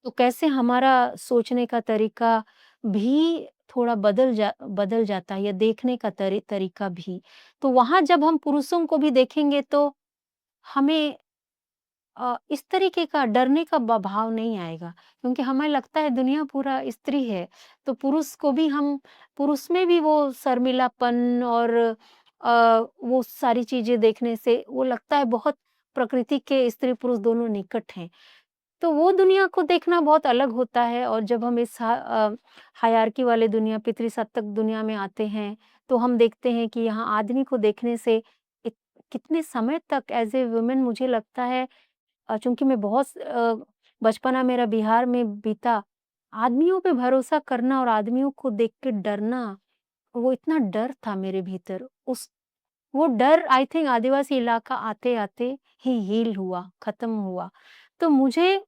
तो कैसे हमारा सोचने का तरीका भी थोड़ा बदल जाता है या देखने का तरीका भी। तो वहाँ जब हम पुरुषों को भी देखेंगे तो हमें इस तरीके का डरने का भाव नहीं आएगा क्योंकि हमें लगता है दुनिया पूरा स्त्री है, तो पुरुष में भी वो शर्मिलापन और वो सारी चीज़ें देखने से वो लगता है बहुत प्रकृति के स्त्री-पुरुष दोनों निकट हैं। तो वो दुनिया को देखना बहुत अलग होता है और जब हम हायरार्की वाले दुनिया पितृसत्ताक दुनिया में आते हैं, तो हम देखते हैं कि यहाँ आदमी को देखने से इत कितने समय तक एज़ ए वुमन मुझे लगता है चूँकि मैं बचपना मेरा बिहार में बीता, आदमियों पे भरोसा करना और आदमियों को देख के डरना, वो इतना डर था मेरे भीतर, उस वो डर आई थिंक आदिवासी इलाका आते-आते ही हील हुआ, खत्म हुआ। तो मुझे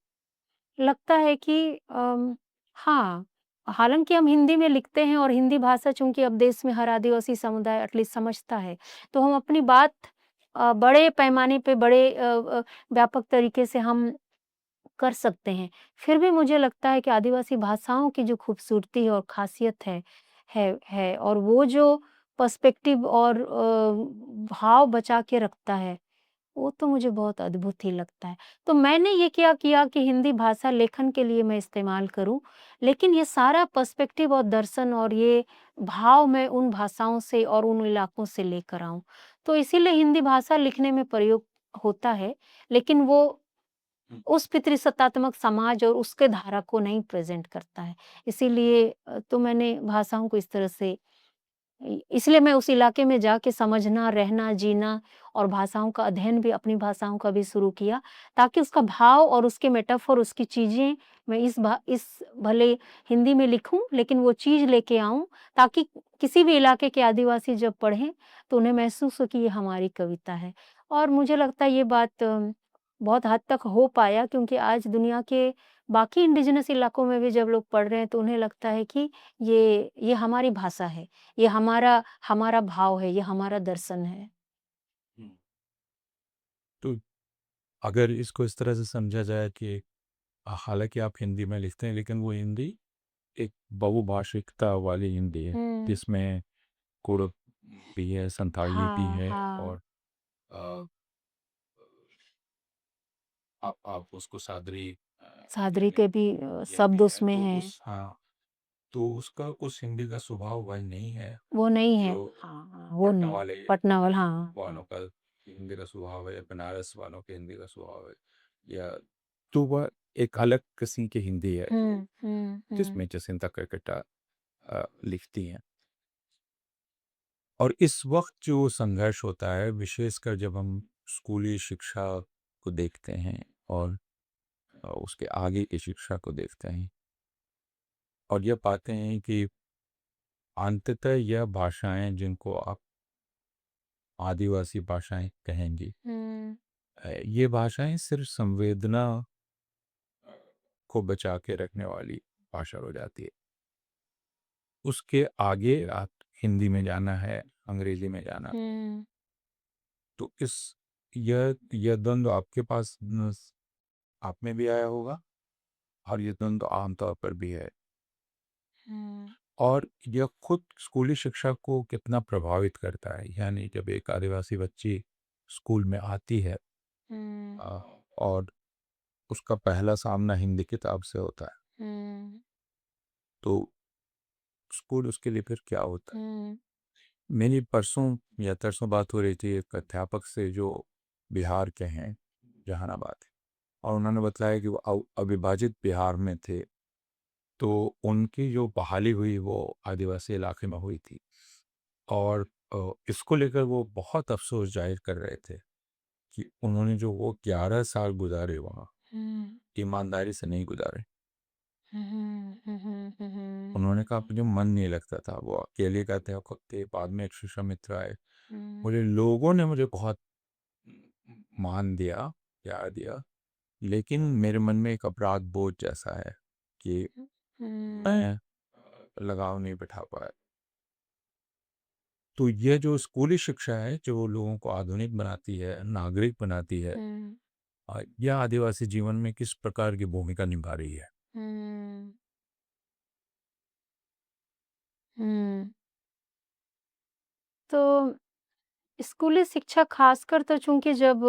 लगता है कि हाँ, हालाँकि हम हिंदी में लिखते हैं और हिंदी भाषा चूँकि अब देश में हर आदिवासी समुदाय एटलीस्ट समझता है, तो हम अपनी बात बड़े पैमाने पे व्यापक तरीके से हम कर सकते हैं। फिर भी मुझे लगता है कि आदिवासी भाषाओं की जो खूबसूरती और ख़ासियत है और वो जो पर्सपेक्टिव और भाव बचा के रखता है, वो तो मुझे बहुत अद्भुत ही लगता है। तो मैंने ये क्या किया कि हिंदी भाषा लेखन के लिए मैं इस्तेमाल करूँ, लेकिन ये सारा पर्सपेक्टिव और दर्शन और ये भाव मैं उन भाषाओं से और उन इलाकों से लेकर आऊँ। तो इसीलिए हिंदी भाषा लिखने में प्रयोग होता है, लेकिन वो उस पितृसत्तात्मक समाज और उसके धारा को नहीं प्रेज़ेंट करता है। इसीलिए तो मैंने भाषाओं को इस तरह से इसलिए मैं उस इलाके में जाके समझना, रहना, जीना और भाषाओं का अध्ययन भी अपनी भाषाओं का भी शुरू किया, ताकि उसका भाव और उसके मेटाफ़र उसकी चीज़ें मैं इस भले हिंदी में लिखूँ, लेकिन वो चीज़ लेके आऊँ, ताकि किसी भी इलाके के आदिवासी जब पढ़ें, तो उन्हें महसूस हो कि ये हमारी कविता है। और मुझे लगता है ये बात बहुत हद तक हो पाया क्योंकि आज दुनिया के बाकी इंडिजिनस इलाकों में भी जब लोग पढ़ रहे हैं, तो उन्हें लगता है कि ये हमारी भाषा है। ये हमारा हमारा भाव है, ये हमारा दर्शन है। हुँ। तो अगर इसको इस तरह से समझा जाए कि हालाँकि आप हिंदी में लिखते हैं, लेकिन वो हिंदी एक बहुभाषिकता वाली हिंदी है, हुँ। जिसमें कुड़ुप भी है, संथाली भी हाँ, है हाँ। और अ, आप उसको सादरी सादरी यानी के भी ये शब्द भी है, उसमें तो हैं। उस हाँ, तो उसका उस हिंदी का स्वभाव वही नहीं है, वो नहीं है। जो हाँ, हाँ, वो पटना नहीं। वाले पटनावल हाँ, वालों हाँ। का हिंदी का स्वभाव है, बनारस वालों के हिंदी का स्वभाव है, या तो वह एक अलग किस्म की हिंदी है, जो हुँ, हुँ, हुँ। जिसमें जसिंता केरकेट्टा लिखती हैं। और इस वक़्त जो संघर्ष होता है, विशेषकर जब हम स्कूली शिक्षा को देखते हैं और उसके आगे की शिक्षा को देखते हैं और ये पाते हैं कि अंततः यह भाषाएँ जिनको आप आदिवासी भाषाएँ कहेंगी, हुँ, ये भाषाएँ सिर्फ़ संवेदना को बचा के रखने वाली भाषा हो जाती है। उसके आगे आप हिंदी में जाना है, अंग्रेज़ी में जाना है, हुँ, तो यह द्वंद्व आपके पास आप में भी आया होगा और ये द्वंद्व आम तौर पर भी है। हुँ, और यह खुद स्कूली शिक्षा को कितना प्रभावित करता है, यानी जब एक आदिवासी बच्ची स्कूल में आती है हुँ, अ, और उसका पहला सामना हिंदी किताब से होता है, हुँ, तो स्कूल उसके लिए फिर क्या होता है? हुँ, मेरी परसों या तरसों बात हो रही थी एक अध्यापक से जो बिहार के हैं, जहानाबाद, और उन्होंने बताया कि वो अविभाजित बिहार में थे, तो उनकी जो बहाली हुई वो आदिवासी इलाके में हुई थी और इसको लेकर वो बहुत अफ़सोस ज़ाहिर कर रहे थे कि उन्होंने जो वो 11 साल गुज़ारे वहाँ, हुँ, ईमानदारी से नहीं गुज़ारे। हुँ, हुँ, हुँ, हुँ, हुँ, उन्होंने कहा मुझे मन नहीं लगता था, वो अकेले का अध्यापक थे, बाद में एक शिक्षण मित्र आए। हुँ, मुझे लोगों ने मुझे बहुत मान दिया, प्यार दिया, लेकिन मेरे मन में एक अपराध बोझ जैसा है कि हुँ, मैं लगाव नहीं बिठा पाया। तो ये जो स्कूली शिक्षा है, जो लोगों को आधुनिक बनाती है, नागरिक बनाती है, हुँ, यह आदिवासी जीवन में किस प्रकार की भूमिका निभा रही है? हुँ, हुँ। तो स्कूली शिक्षा खासकर तो चूँकि जब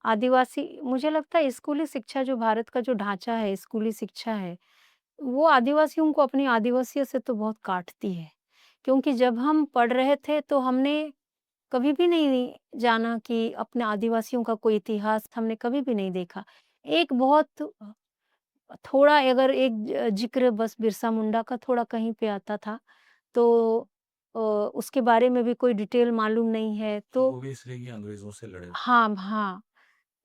आदिवासी मुझे लगता है स्कूली शिक्षा जो भारत का जो ढाँचा है, स्कूली शिक्षा है, वो आदिवासियों को अपनी आदिवासियत से तो बहुत काटती है। क्योंकि जब हम पढ़ रहे थे तो हमने कभी भी नहीं जाना कि अपने आदिवासियों का कोई इतिहास हमने कभी भी नहीं देखा। एक बहुत थोड़ा अगर एक ज़िक्र बस बिरसा मुंडा का थोड़ा कहीं पे आता था, तो उसके बारे में भी कोई डिटेल मालूम नहीं है, तो वो भी इसलिए कि अंग्रेज़ों से लड़े। हाँ, हाँ।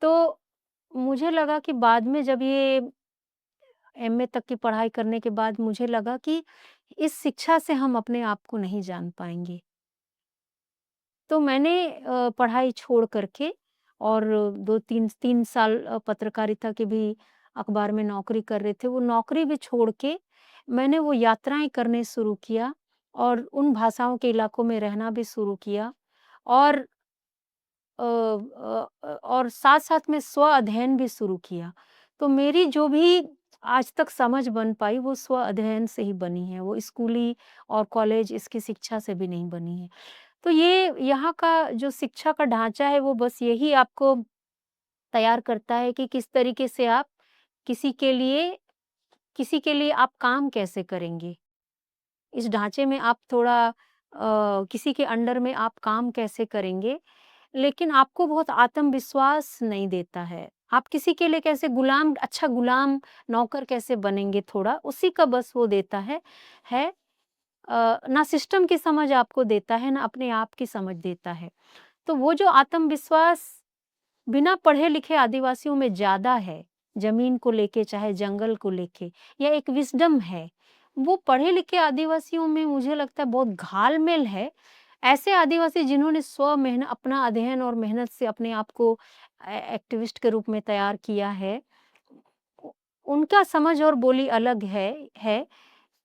तो मुझे लगा कि बाद में जब ये एमए तक की पढ़ाई करने के बाद मुझे लगा कि इस शिक्षा से हम अपने आप को नहीं जान पाएँगे। तो मैंने पढ़ाई छोड़ कर के और 2-3 साल पत्रकारिता के भी अखबार में नौकरी कर रहे थे, वो नौकरी भी छोड़ के मैंने वो यात्राएँ करने शुरू किया और उन भाषाओं के इलाकों में रहना भी शुरू किया और और साथ-साथ में स्व अध्ययन भी शुरू किया। तो मेरी जो भी आज तक समझ बन पाई वो स्व अध्ययन से ही बनी है, वो स्कूली और कॉलेज इसकी शिक्षा से भी नहीं बनी है। तो ये यहाँ का जो शिक्षा का ढाँचा है वो बस यही आपको तैयार करता है कि किस तरीके से आप किसी के लिए किसी के लिए आप काम कैसे करेंगे। इस ढाँचे में आप थोड़ा किसी के अंडर में आप काम कैसे करेंगे, लेकिन आपको बहुत आत्मविश्वास नहीं देता है। आप किसी के लिए कैसे गुलाम नौकर कैसे बनेंगे थोड़ा, उसी का बस वो देता है। ना सिस्टम की समझ आपको देता है, ना अपने आप की समझ देता है। तो वो जो आत्मविश्वास बिना पढ़े-लिखे आदिवासियों में ज़्यादा है, ज़मीन को लेके चाहे जंगल को लेके या एक विज़डम है, वो पढ़े-लिखे आदिवासियों में मुझे लगता है बहुत घाल-मेल है। ऐसे आदिवासी जिन्होंने अपना अध्ययन और मेहनत से अपने आप को एक्टिविस्ट के रूप में तैयार किया है, उ उनका समझ और बोली अलग है।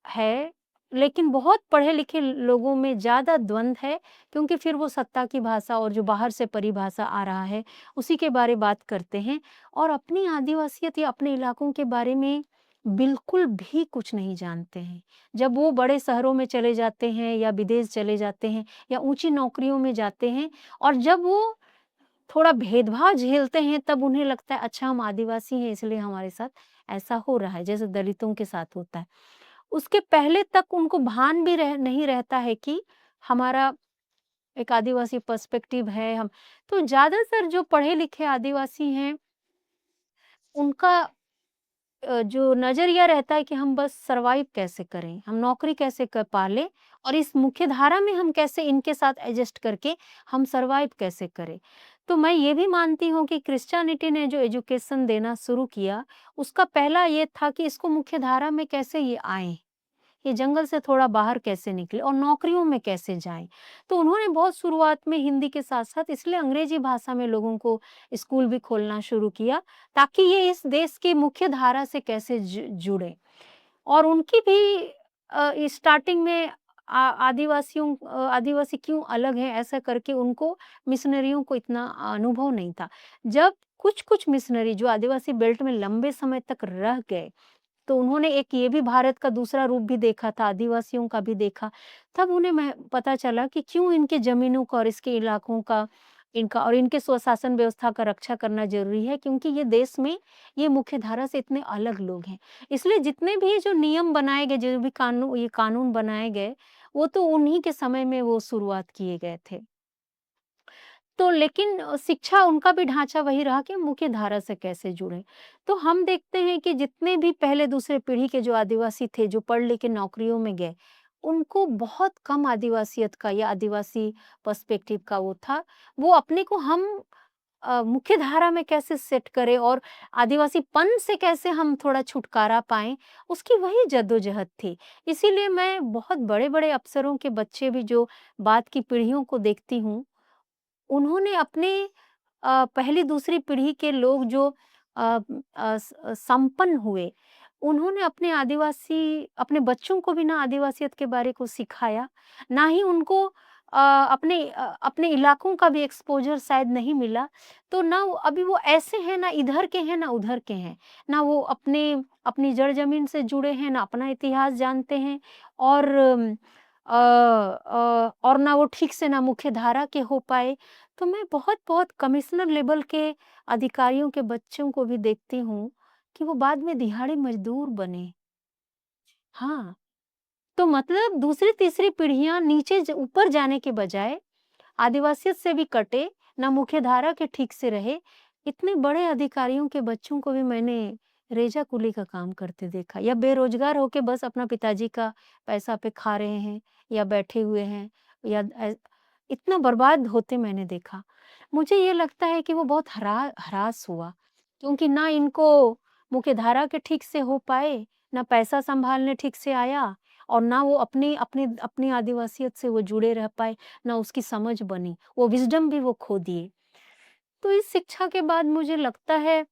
है, लेकिन बहुत पढ़े-लिखे लोगों में ज़्यादा द्वंद है, क्योंकि फिर वो सत्ता की भाषा और जो बाहर से परिभाषा आ रहा है, उसी के बारे बात करते हैं और अपनी आदिवासियत या अपने इलाकों के बारे में बिल्कुल भी कुछ नहीं जानते हैं। जब वो बड़े शहरों में चले जाते हैं या विदेश चले जाते हैं या ऊँची नौकरियों में जाते हैं और जब वो थोड़ा भेदभाव झेलते हैं, तब उन्हें लगता है अच्छा हम आदिवासी हैं इसलिए हमारे साथ ऐसा हो रहा है, जैसे दलितों के साथ होता है। उसके पहले तक उनको भान भी नहीं रहता है कि हमारा एक आदिवासी पर्सपेक्टिव है हम तो ज़्यादातर जो पढ़े-लिखे आदिवासी हैं, उनका जो नज़रिया रहता है कि हम बस सर्वाइव कैसे करें, हम नौकरी कैसे कर पालें और इस मुख्य धारा में हम कैसे इनके साथ एडजस्ट करके हम सर्वाइव कैसे करें। तो मैं ये भी मानती हूँ कि क्रिश्चियनिटी ने जो एजुकेशन देना शुरू किया, उसका पहला ये था कि इसको मुख्य धारा में कैसे ये आएँ। ये जंगल से थोड़ा बाहर कैसे निकले और नौकरियों में कैसे जाएँ। तो उन्होंने बहुत शुरुआत में हिंदी के साथ-साथ इसलिए अंग्रेजी भाषा में लोगों को स्कूल भी खोलना शुरू किया, ताकि ये इस देश की मुख्य धारा से कैसे जुड़ें। और उनकी भी स्टार्टिंग में आदिवासी क्यों अलग हैं ऐसा करके उनको मिशनरियों को इतना अनुभव नहीं था। जब कुछ-कुछ मिशनरी जो आदिवासी बेल्ट में लंबे समय तक रह गए तो उन्होंने एक ये भी भारत का दूसरा रूप भी देखा था, आदिवासियों का भी देखा। तब उन्हें पता चला कि क्यों इनके ज़मीनों का और इसके इलाकों का इनका और इनके स्वशासन व्यवस्था का रक्षा करना ज़रूरी है क्योंकि ये देश में ये मुख्य धारा से इतने अलग लोग हैं। इसलिए जितने भी जो नियम बनाए गए, जो भी ये कानून बनाए गए, वो तो उन्हीं के समय में वो शुरुआत किए गए थे। तो लेकिन शिक्षा उनका भी ढाँचा वही रहा कि मुख्य धारा से कैसे जुड़ें। तो हम देखते हैं कि जितने भी पहले दूसरे पीढ़ी के जो आदिवासी थे, जो पढ़ लिख के नौकरियों में गए, उनको बहुत कम आदिवासियत का या आदिवासी पर्सपेक्टिव का वो था। वो अपने को हम मुख्य धारा में कैसे सेट करें और आदिवासीपन से कैसे हम थोड़ा छुटकारा पाएँ, उसकी वही जद्दोजहद थी। इसीलिए मैं बहुत बड़े-बड़े अफ़सरों के बच्चे भी जो बाद की पीढ़ियों को देखती हूँ, उन्होंने अपने पहली दूसरी पीढ़ी के लोग जो संपन्न हुए, उन्होंने अपने बच्चों को भी ना आदिवासियत के बारे को सिखाया, ना ही उनको अपने इलाकों का भी एक्सपोज़र शायद नहीं मिला। तो ना वो अभी वो ऐसे हैं, ना इधर के हैं, ना उधर के हैं। ना वो अपनी जड़ ज़मीन से जुड़े हैं, ना अपना इतिहास जानते हैं और और ना वो ठीक से ना मुख्य धारा के हो पाए। तो मैं बहुत-बहुत कमिश्नर लेवल के अधिकारियों के बच्चों को भी देखती हूँ कि वो बाद में दिहाड़ी मज़दूर बने। हाँ, तो मतलब दूसरी-तीसरी पीढ़ियाँ नीचे ऊपर जाने के बजाय आदिवासियत से भी कटे, ना मुख्य धारा के ठीक से रहे। इतने बड़े अधिकारियों के बच्चों को भी मैंने रेजा कुली का काम करते देखा या बेरोजगार होके बस अपना पिताजी का पैसा पे खा रहे हैं या बैठे हुए हैं या इतना बर्बाद होते मैंने देखा। मुझे ये लगता है कि वो बहुत हरास हुआ क्योंकि ना इनको मुख्यधारा के ठीक से हो पाए, ना पैसा सँभालने ठीक से आया और ना वो अपनी अपनी अपनी आदिवासियत से वो जुड़े रह पाए, ना उसकी समझ बनी, वो विज़डम भी वो खो दिए। तो इस शिक्षा के बाद मुझे लगता है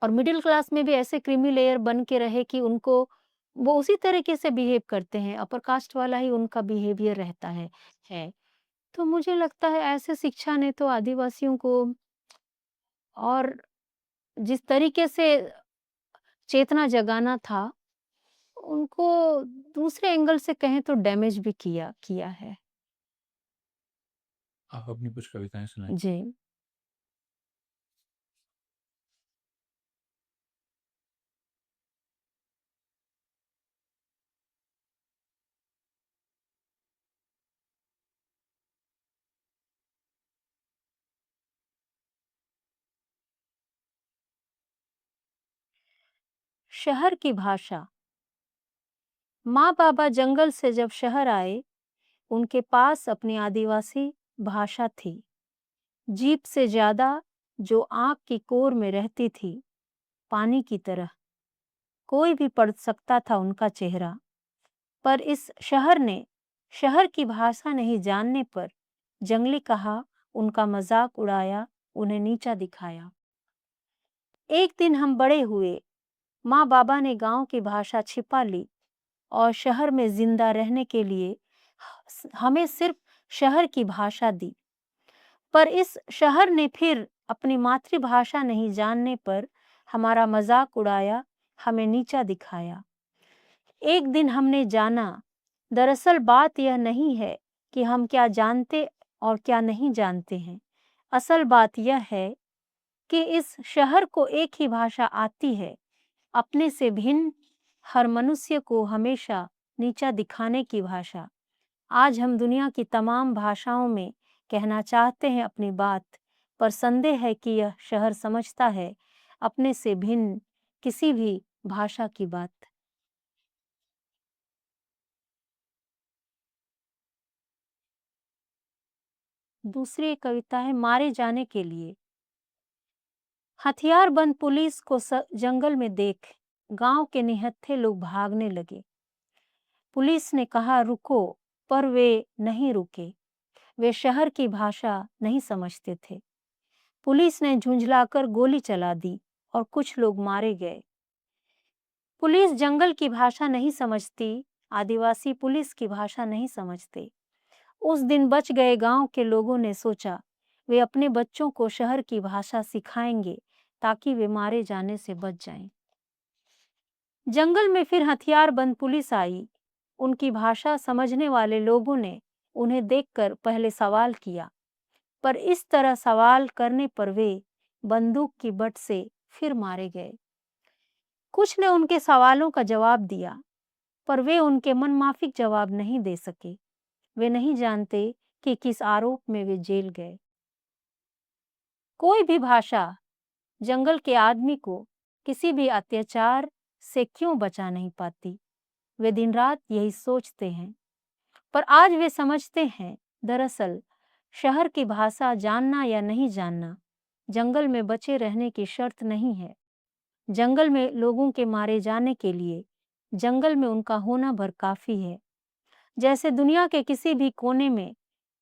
और मिडिल क्लास में भी ऐसे क्रीमी लेयर बन के रहे कि उनको वो उसी तरीके से बिहेव करते हैं, अपर कास्ट वाला ही उनका बिहेवियर रहता है। तो मुझे लगता है ऐसे शिक्षा ने तो आदिवासियों को और जिस तरीके से चेतना जगाना था, उनको दूसरे एंगल से कहें तो डैमेज भी किया किया है। आप अपनी कुछ कविताएँ सुनाएँ। जी। शहर की भाषा। माँ-बाबा जंगल से जब शहर आए, उनके पास अपनी आदिवासी भाषा थी। जीभ से ज़्यादा जो आँख की कोर में रहती थी, पानी की तरह। कोई भी पढ़ सकता था उनका चेहरा। पर इस शहर ने शहर की भाषा नहीं जानने पर जंगली कहा, उनका मज़ाक उड़ाया, उन्हें नीचा दिखाया। एक दिन हम बड़े हुए, माँ-बाबा ने गाँव की भाषा छिपा ली और शहर में ज़िंदा रहने के लिए हमें सिर्फ शहर की भाषा दी। पर इस शहर ने फिर अपनी मातृभाषा नहीं जानने पर हमारा मज़ाक उड़ाया, हमें नीचा दिखाया। एक दिन हमने जाना, दरअसल बात यह नहीं है कि हम क्या जानते और क्या नहीं जानते हैं। असल बात यह है कि इस शहर को एक ही भाषा आती है, अपने से भिन्न हर मनुष्य को हमेशा नीचा दिखाने की भाषा। आज हम दुनिया की तमाम भाषाओं में कहना चाहते हैं अपनी बात, पर संदेह है कि यह शहर समझता है अपने से भिन्न किसी भी भाषा की बात। दूसरी एक कविता है मारे जाने के लिए। हथियारबंद पुलिस को जंगल में देख गांव के निहत्थे लोग भागने लगे। पुलिस ने कहा रुको, पर वे नहीं रुके। वे शहर की भाषा नहीं समझते थे। पुलिस ने झुंझलाकर गोली चला दी और कुछ लोग मारे गए। पुलिस जंगल की भाषा नहीं समझती, आदिवासी पुलिस की भाषा नहीं समझते। उस दिन बच गए गांव के लोगों ने सोचा, वे अपने बच्चों को शहर की भाषा सिखाएंगे ताकि वे मारे जाने से बच जाएं। जंगल में फिर हथियारबंद पुलिस आई। उनकी भाषा समझने वाले लोगों ने उन्हें देखकर पहले सवाल किया, पर इस तरह सवाल करने पर वे बंदूक की बट से फिर मारे गए। कुछ ने उनके सवालों का जवाब दिया, पर वे उनके मनमाफिक जवाब नहीं दे सके। वे नहीं जानते कि किस आरोप में वे जेल गए। कोई भी भाषा जंगल के आदमी को किसी भी अत्याचार से क्यों बचा नहीं पाती? वे दिन रात यही सोचते हैं। पर आज वे समझते हैं, दरअसल शहर की भाषा जानना या नहीं जानना जंगल में बचे रहने की शर्त नहीं है। जंगल में लोगों के मारे जाने के लिए जंगल में उनका होना भर काफी है। जैसे दुनिया के किसी भी कोने में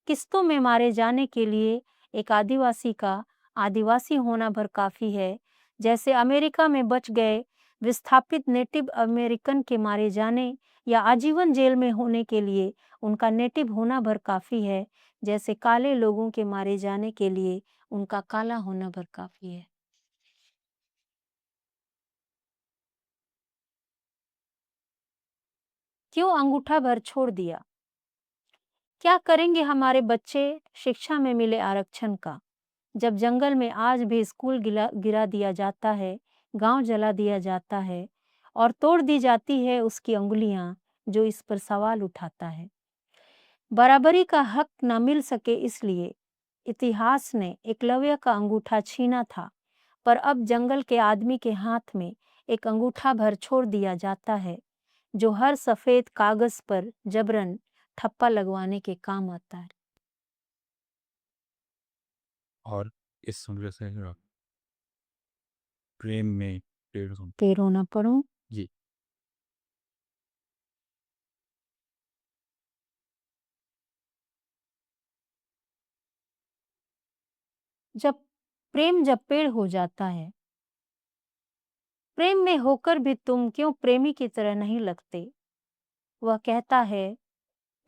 किस्तों में मारे जाने के लिए एक आदिवासी का आदिवासी होना भर काफी है, जैसे अमेरिका में बच गए विस्थापित नेटिव अमेरिकन के मारे जाने या आजीवन जेल में होने के लिए उनका नेटिव होना भर काफी है, जैसे काले लोगों के मारे जाने के लिए उनका काला होना भर काफी है। क्यों अंगूठा भर छोड़ दिया? क्या करेंगे हमारे बच्चे शिक्षा में मिले आरक्षण का, जब जंगल में आज भी स्कूल गिरा गिरा दिया जाता है, गांव जला दिया जाता है और तोड़ दी जाती है उसकी अंगुलियां जो इस पर सवाल उठाता है। बराबरी का हक न मिल सके इसलिए इतिहास ने एकलव्य का अंगूठा छीना था, पर अब जंगल के आदमी के हाथ में एक अंगूठा भर छोड़ दिया जाता है, जो हर सफेद कागज पर जबरन ठप्पा लगवाने के काम आता है। और इस संग्रह से प्रेम में पेड़ हो। पेरो न पढ़ो। जी। जब पेड़ हो जाता है, प्रेम में होकर भी तुम क्यों प्रेमी की तरह नहीं लगते? वह कहता है,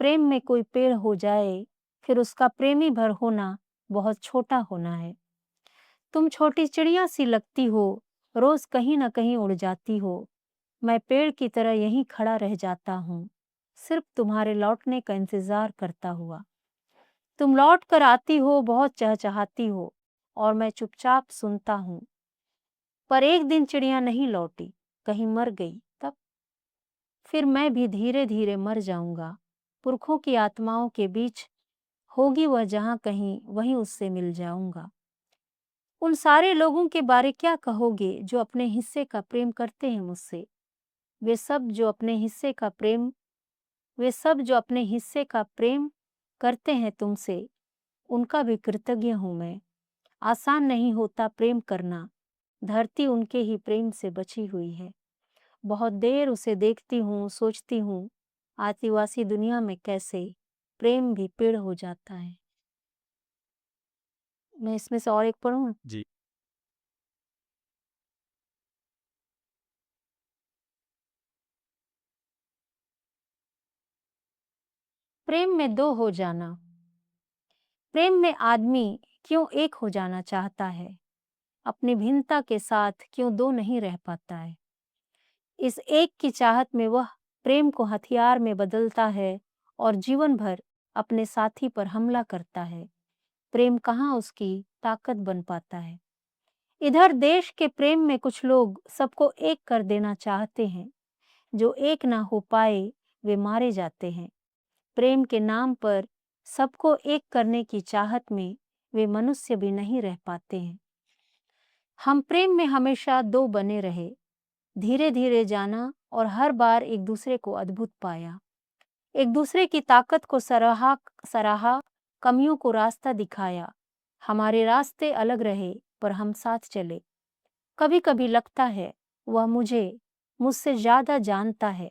प्रेम में कोई पेड़ हो जाए, फिर उसका प्रेमी भर होना बहुत छोटा होना है। तुम छोटी चिड़िया सी लगती हो, रोज कहीं न कहीं उड़ जाती हो। मैं पेड़ की तरह यहीं खड़ा रह जाता हूँ, सिर्फ तुम्हारे लौटने का इंतजार करता हुआ। तुम लौट कर आती हो, बहुत चहचहाती हो, और मैं चुपचाप सुनता हूँ। पर एक दिन चिड़िया नहीं लौटी, कहीं मर गई, तब फिर मैं भी धीरे धीरे मर जाऊंगा। पुरखों की आत्माओं के बीच होगी वह जहां कहीं, वहीं उससे मिल जाऊंगा। उन सारे लोगों के बारे क्या कहोगे जो अपने हिस्से का प्रेम करते हैं मुझसे? वे सब जो अपने हिस्से का प्रेम वे सब जो अपने हिस्से का प्रेम करते हैं तुमसे, उनका भी कृतज्ञ हूं मैं। आसान नहीं होता प्रेम करना, धरती उनके ही प्रेम से बची हुई है। बहुत देर उसे देखती हूँ, सोचती हूँ, आदिवासी दुनिया में कैसे प्रेम भी पेड़ हो जाता है। मैं इसमें से और एक पढ़ूं? जी। प्रेम में दो हो जाना। प्रेम में आदमी क्यों एक हो जाना चाहता है? अपनी भिन्नता के साथ क्यों दो नहीं रह पाता है? इस एक की चाहत में वह प्रेम को हथियार में बदलता है और जीवन भर अपने साथी पर हमला करता है। प्रेम कहाँ उसकी ताकत बन पाता है। इधर देश के प्रेम में कुछ लोग सबको एक कर देना चाहते हैं। जो एक ना हो पाए वे मारे जाते हैं। प्रेम के नाम पर सबको एक करने की चाहत में वे मनुष्य भी नहीं रह पाते हैं। हम प्रेम में हमेशा दो बने रहे, धीरे धीरे जाना और हर बार एक दूसरे को अद्भुत पाया। एक दूसरे की ताकत को सराहा, कमियों को रास्ता दिखाया। हमारे रास्ते अलग रहे पर हम साथ चले। कभी कभी लगता है वह मुझसे ज्यादा जानता है।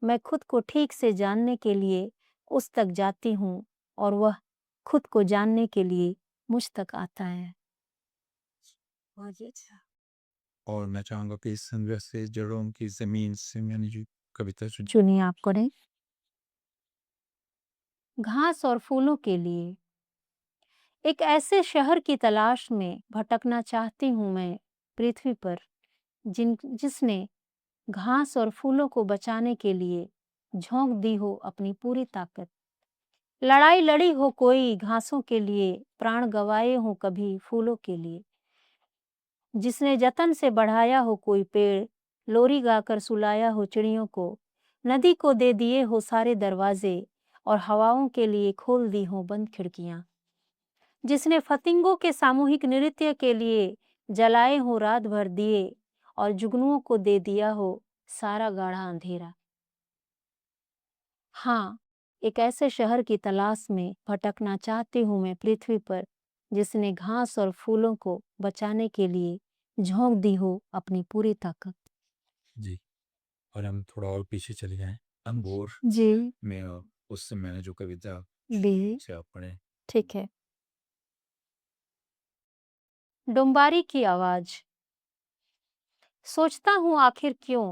मैं खुद को ठीक से जानने के लिए उस तक जाती हूँ और वह खुद को जानने के लिए मुझ तक आता है। बहुत ही अच्छा। और मैं चाहूँगा कि इस संग्रह से जड़ों की ज़मीन से मैंने जो कविता सुनी। चुनिए आपको नहीं। घास और फूलों के लिए। एक ऐसे शहर की तलाश में भटकना चाहती हूँ मैं पृथ्वी पर, जिसने घास और फूलों को बचाने के लिए झोंक दी हो अपनी पूरी ताकत। लड़ाई लड़ी हो कोई घासों के लिए, प्राण गंवाए हो कभी फूलों के लिए। जिसने जतन से बढ़ाया हो कोई पेड़, लोरी गाकर सुलाया हो चिड़ियों को। नदी को दे दिए हो सारे दरवाजे और हवाओं के लिए खोल दी हो बंद खिड़कियां। जिसने फतिंगों के सामूहिक नृत्य के लिए जलाए हो रात भर दिए और जुगनुओं को दे दिया हो सारा गाढ़ा अंधेरा। हाँ, एक ऐसे शहर की तलाश में भटकना चाहती हूँ मैं पृथ्वी पर, जिसने घास और फूलों को बचाने के लिए झोंक दी हो अपनी पूरी ताकत। जी। और हम थोड़ा और पीछे चले जाएं, अंबोर जी। में उससे मैंने जो कविता बी। से आप पढ़े। ठीक है। डुम्बारी की आवाज। सोचता हूँ आखिर क्यों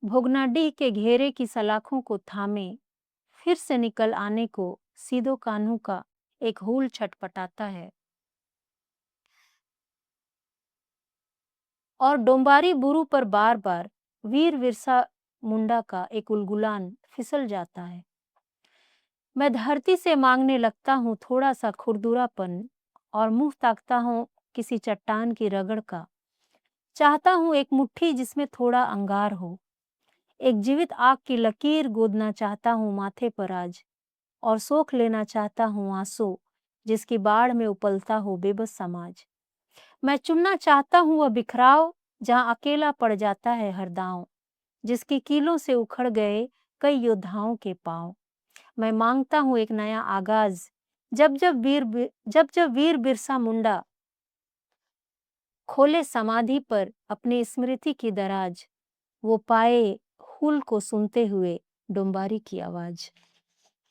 भोगनाडीह के घेरे की सलाखों को थामे फिर से निकल आने को सीधो कान्हू का एक हूल छटपटाता है। और डोंबारी बुरु पर बार बार वीर विरसा मुंडा का एक उलगुलान फिसल जाता है। मैं धरती से मांगने लगता हूँ थोड़ा सा खुरदुरापन और मुंह ताकता हूँ किसी चट्टान की रगड़ का। चाहता हूँ एक मुट्ठी जिसमें थोड़ा अंगार हो। एक जीवित आग की लकीर गोदना चाहता हूँ माथे पर आज और सोख लेना चाहता हूँ आंसू जिसकी बाढ़ में उपलता हो बेबस समाज। मैं चुनना चाहता हूँ वह बिखराव जहाँ अकेला पड़ जाता है हर दाँव, जिसकी कीलों से उखड़ गए कई योद्धाओं के पाँव। मैं माँगता हूँ एक नया आगाज़, जब जब वीर बिरसा मुंडा खोले समाधि पर अपनी स्मृति की दराज, वो पाए हुल को सुनते हुए डुम्बारी की आवाज़।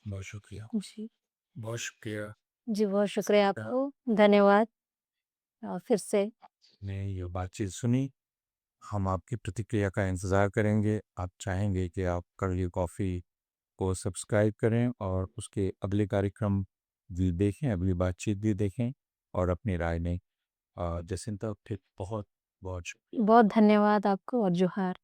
बहुत शुक्रिया। जी। बहुत शुक्रिया। जी, बहुत शुक्रिया आपको। धन्यवाद। फिर से ने ये बातचीत सुनी। हम आपकी प्रतिक्रिया का इंतज़ार करेंगे। आप चाहेंगे कि आप कर्ली कॉफ़ी को सब्सक्राइब करें और उसके अगले कार्यक्रम भी देखें, अगली बातचीत भी देखें और अपनी राय दें। जसिंता, फिर बहुत बहुत शुक्रिया। बहुत धन्यवाद आपको और जोहार।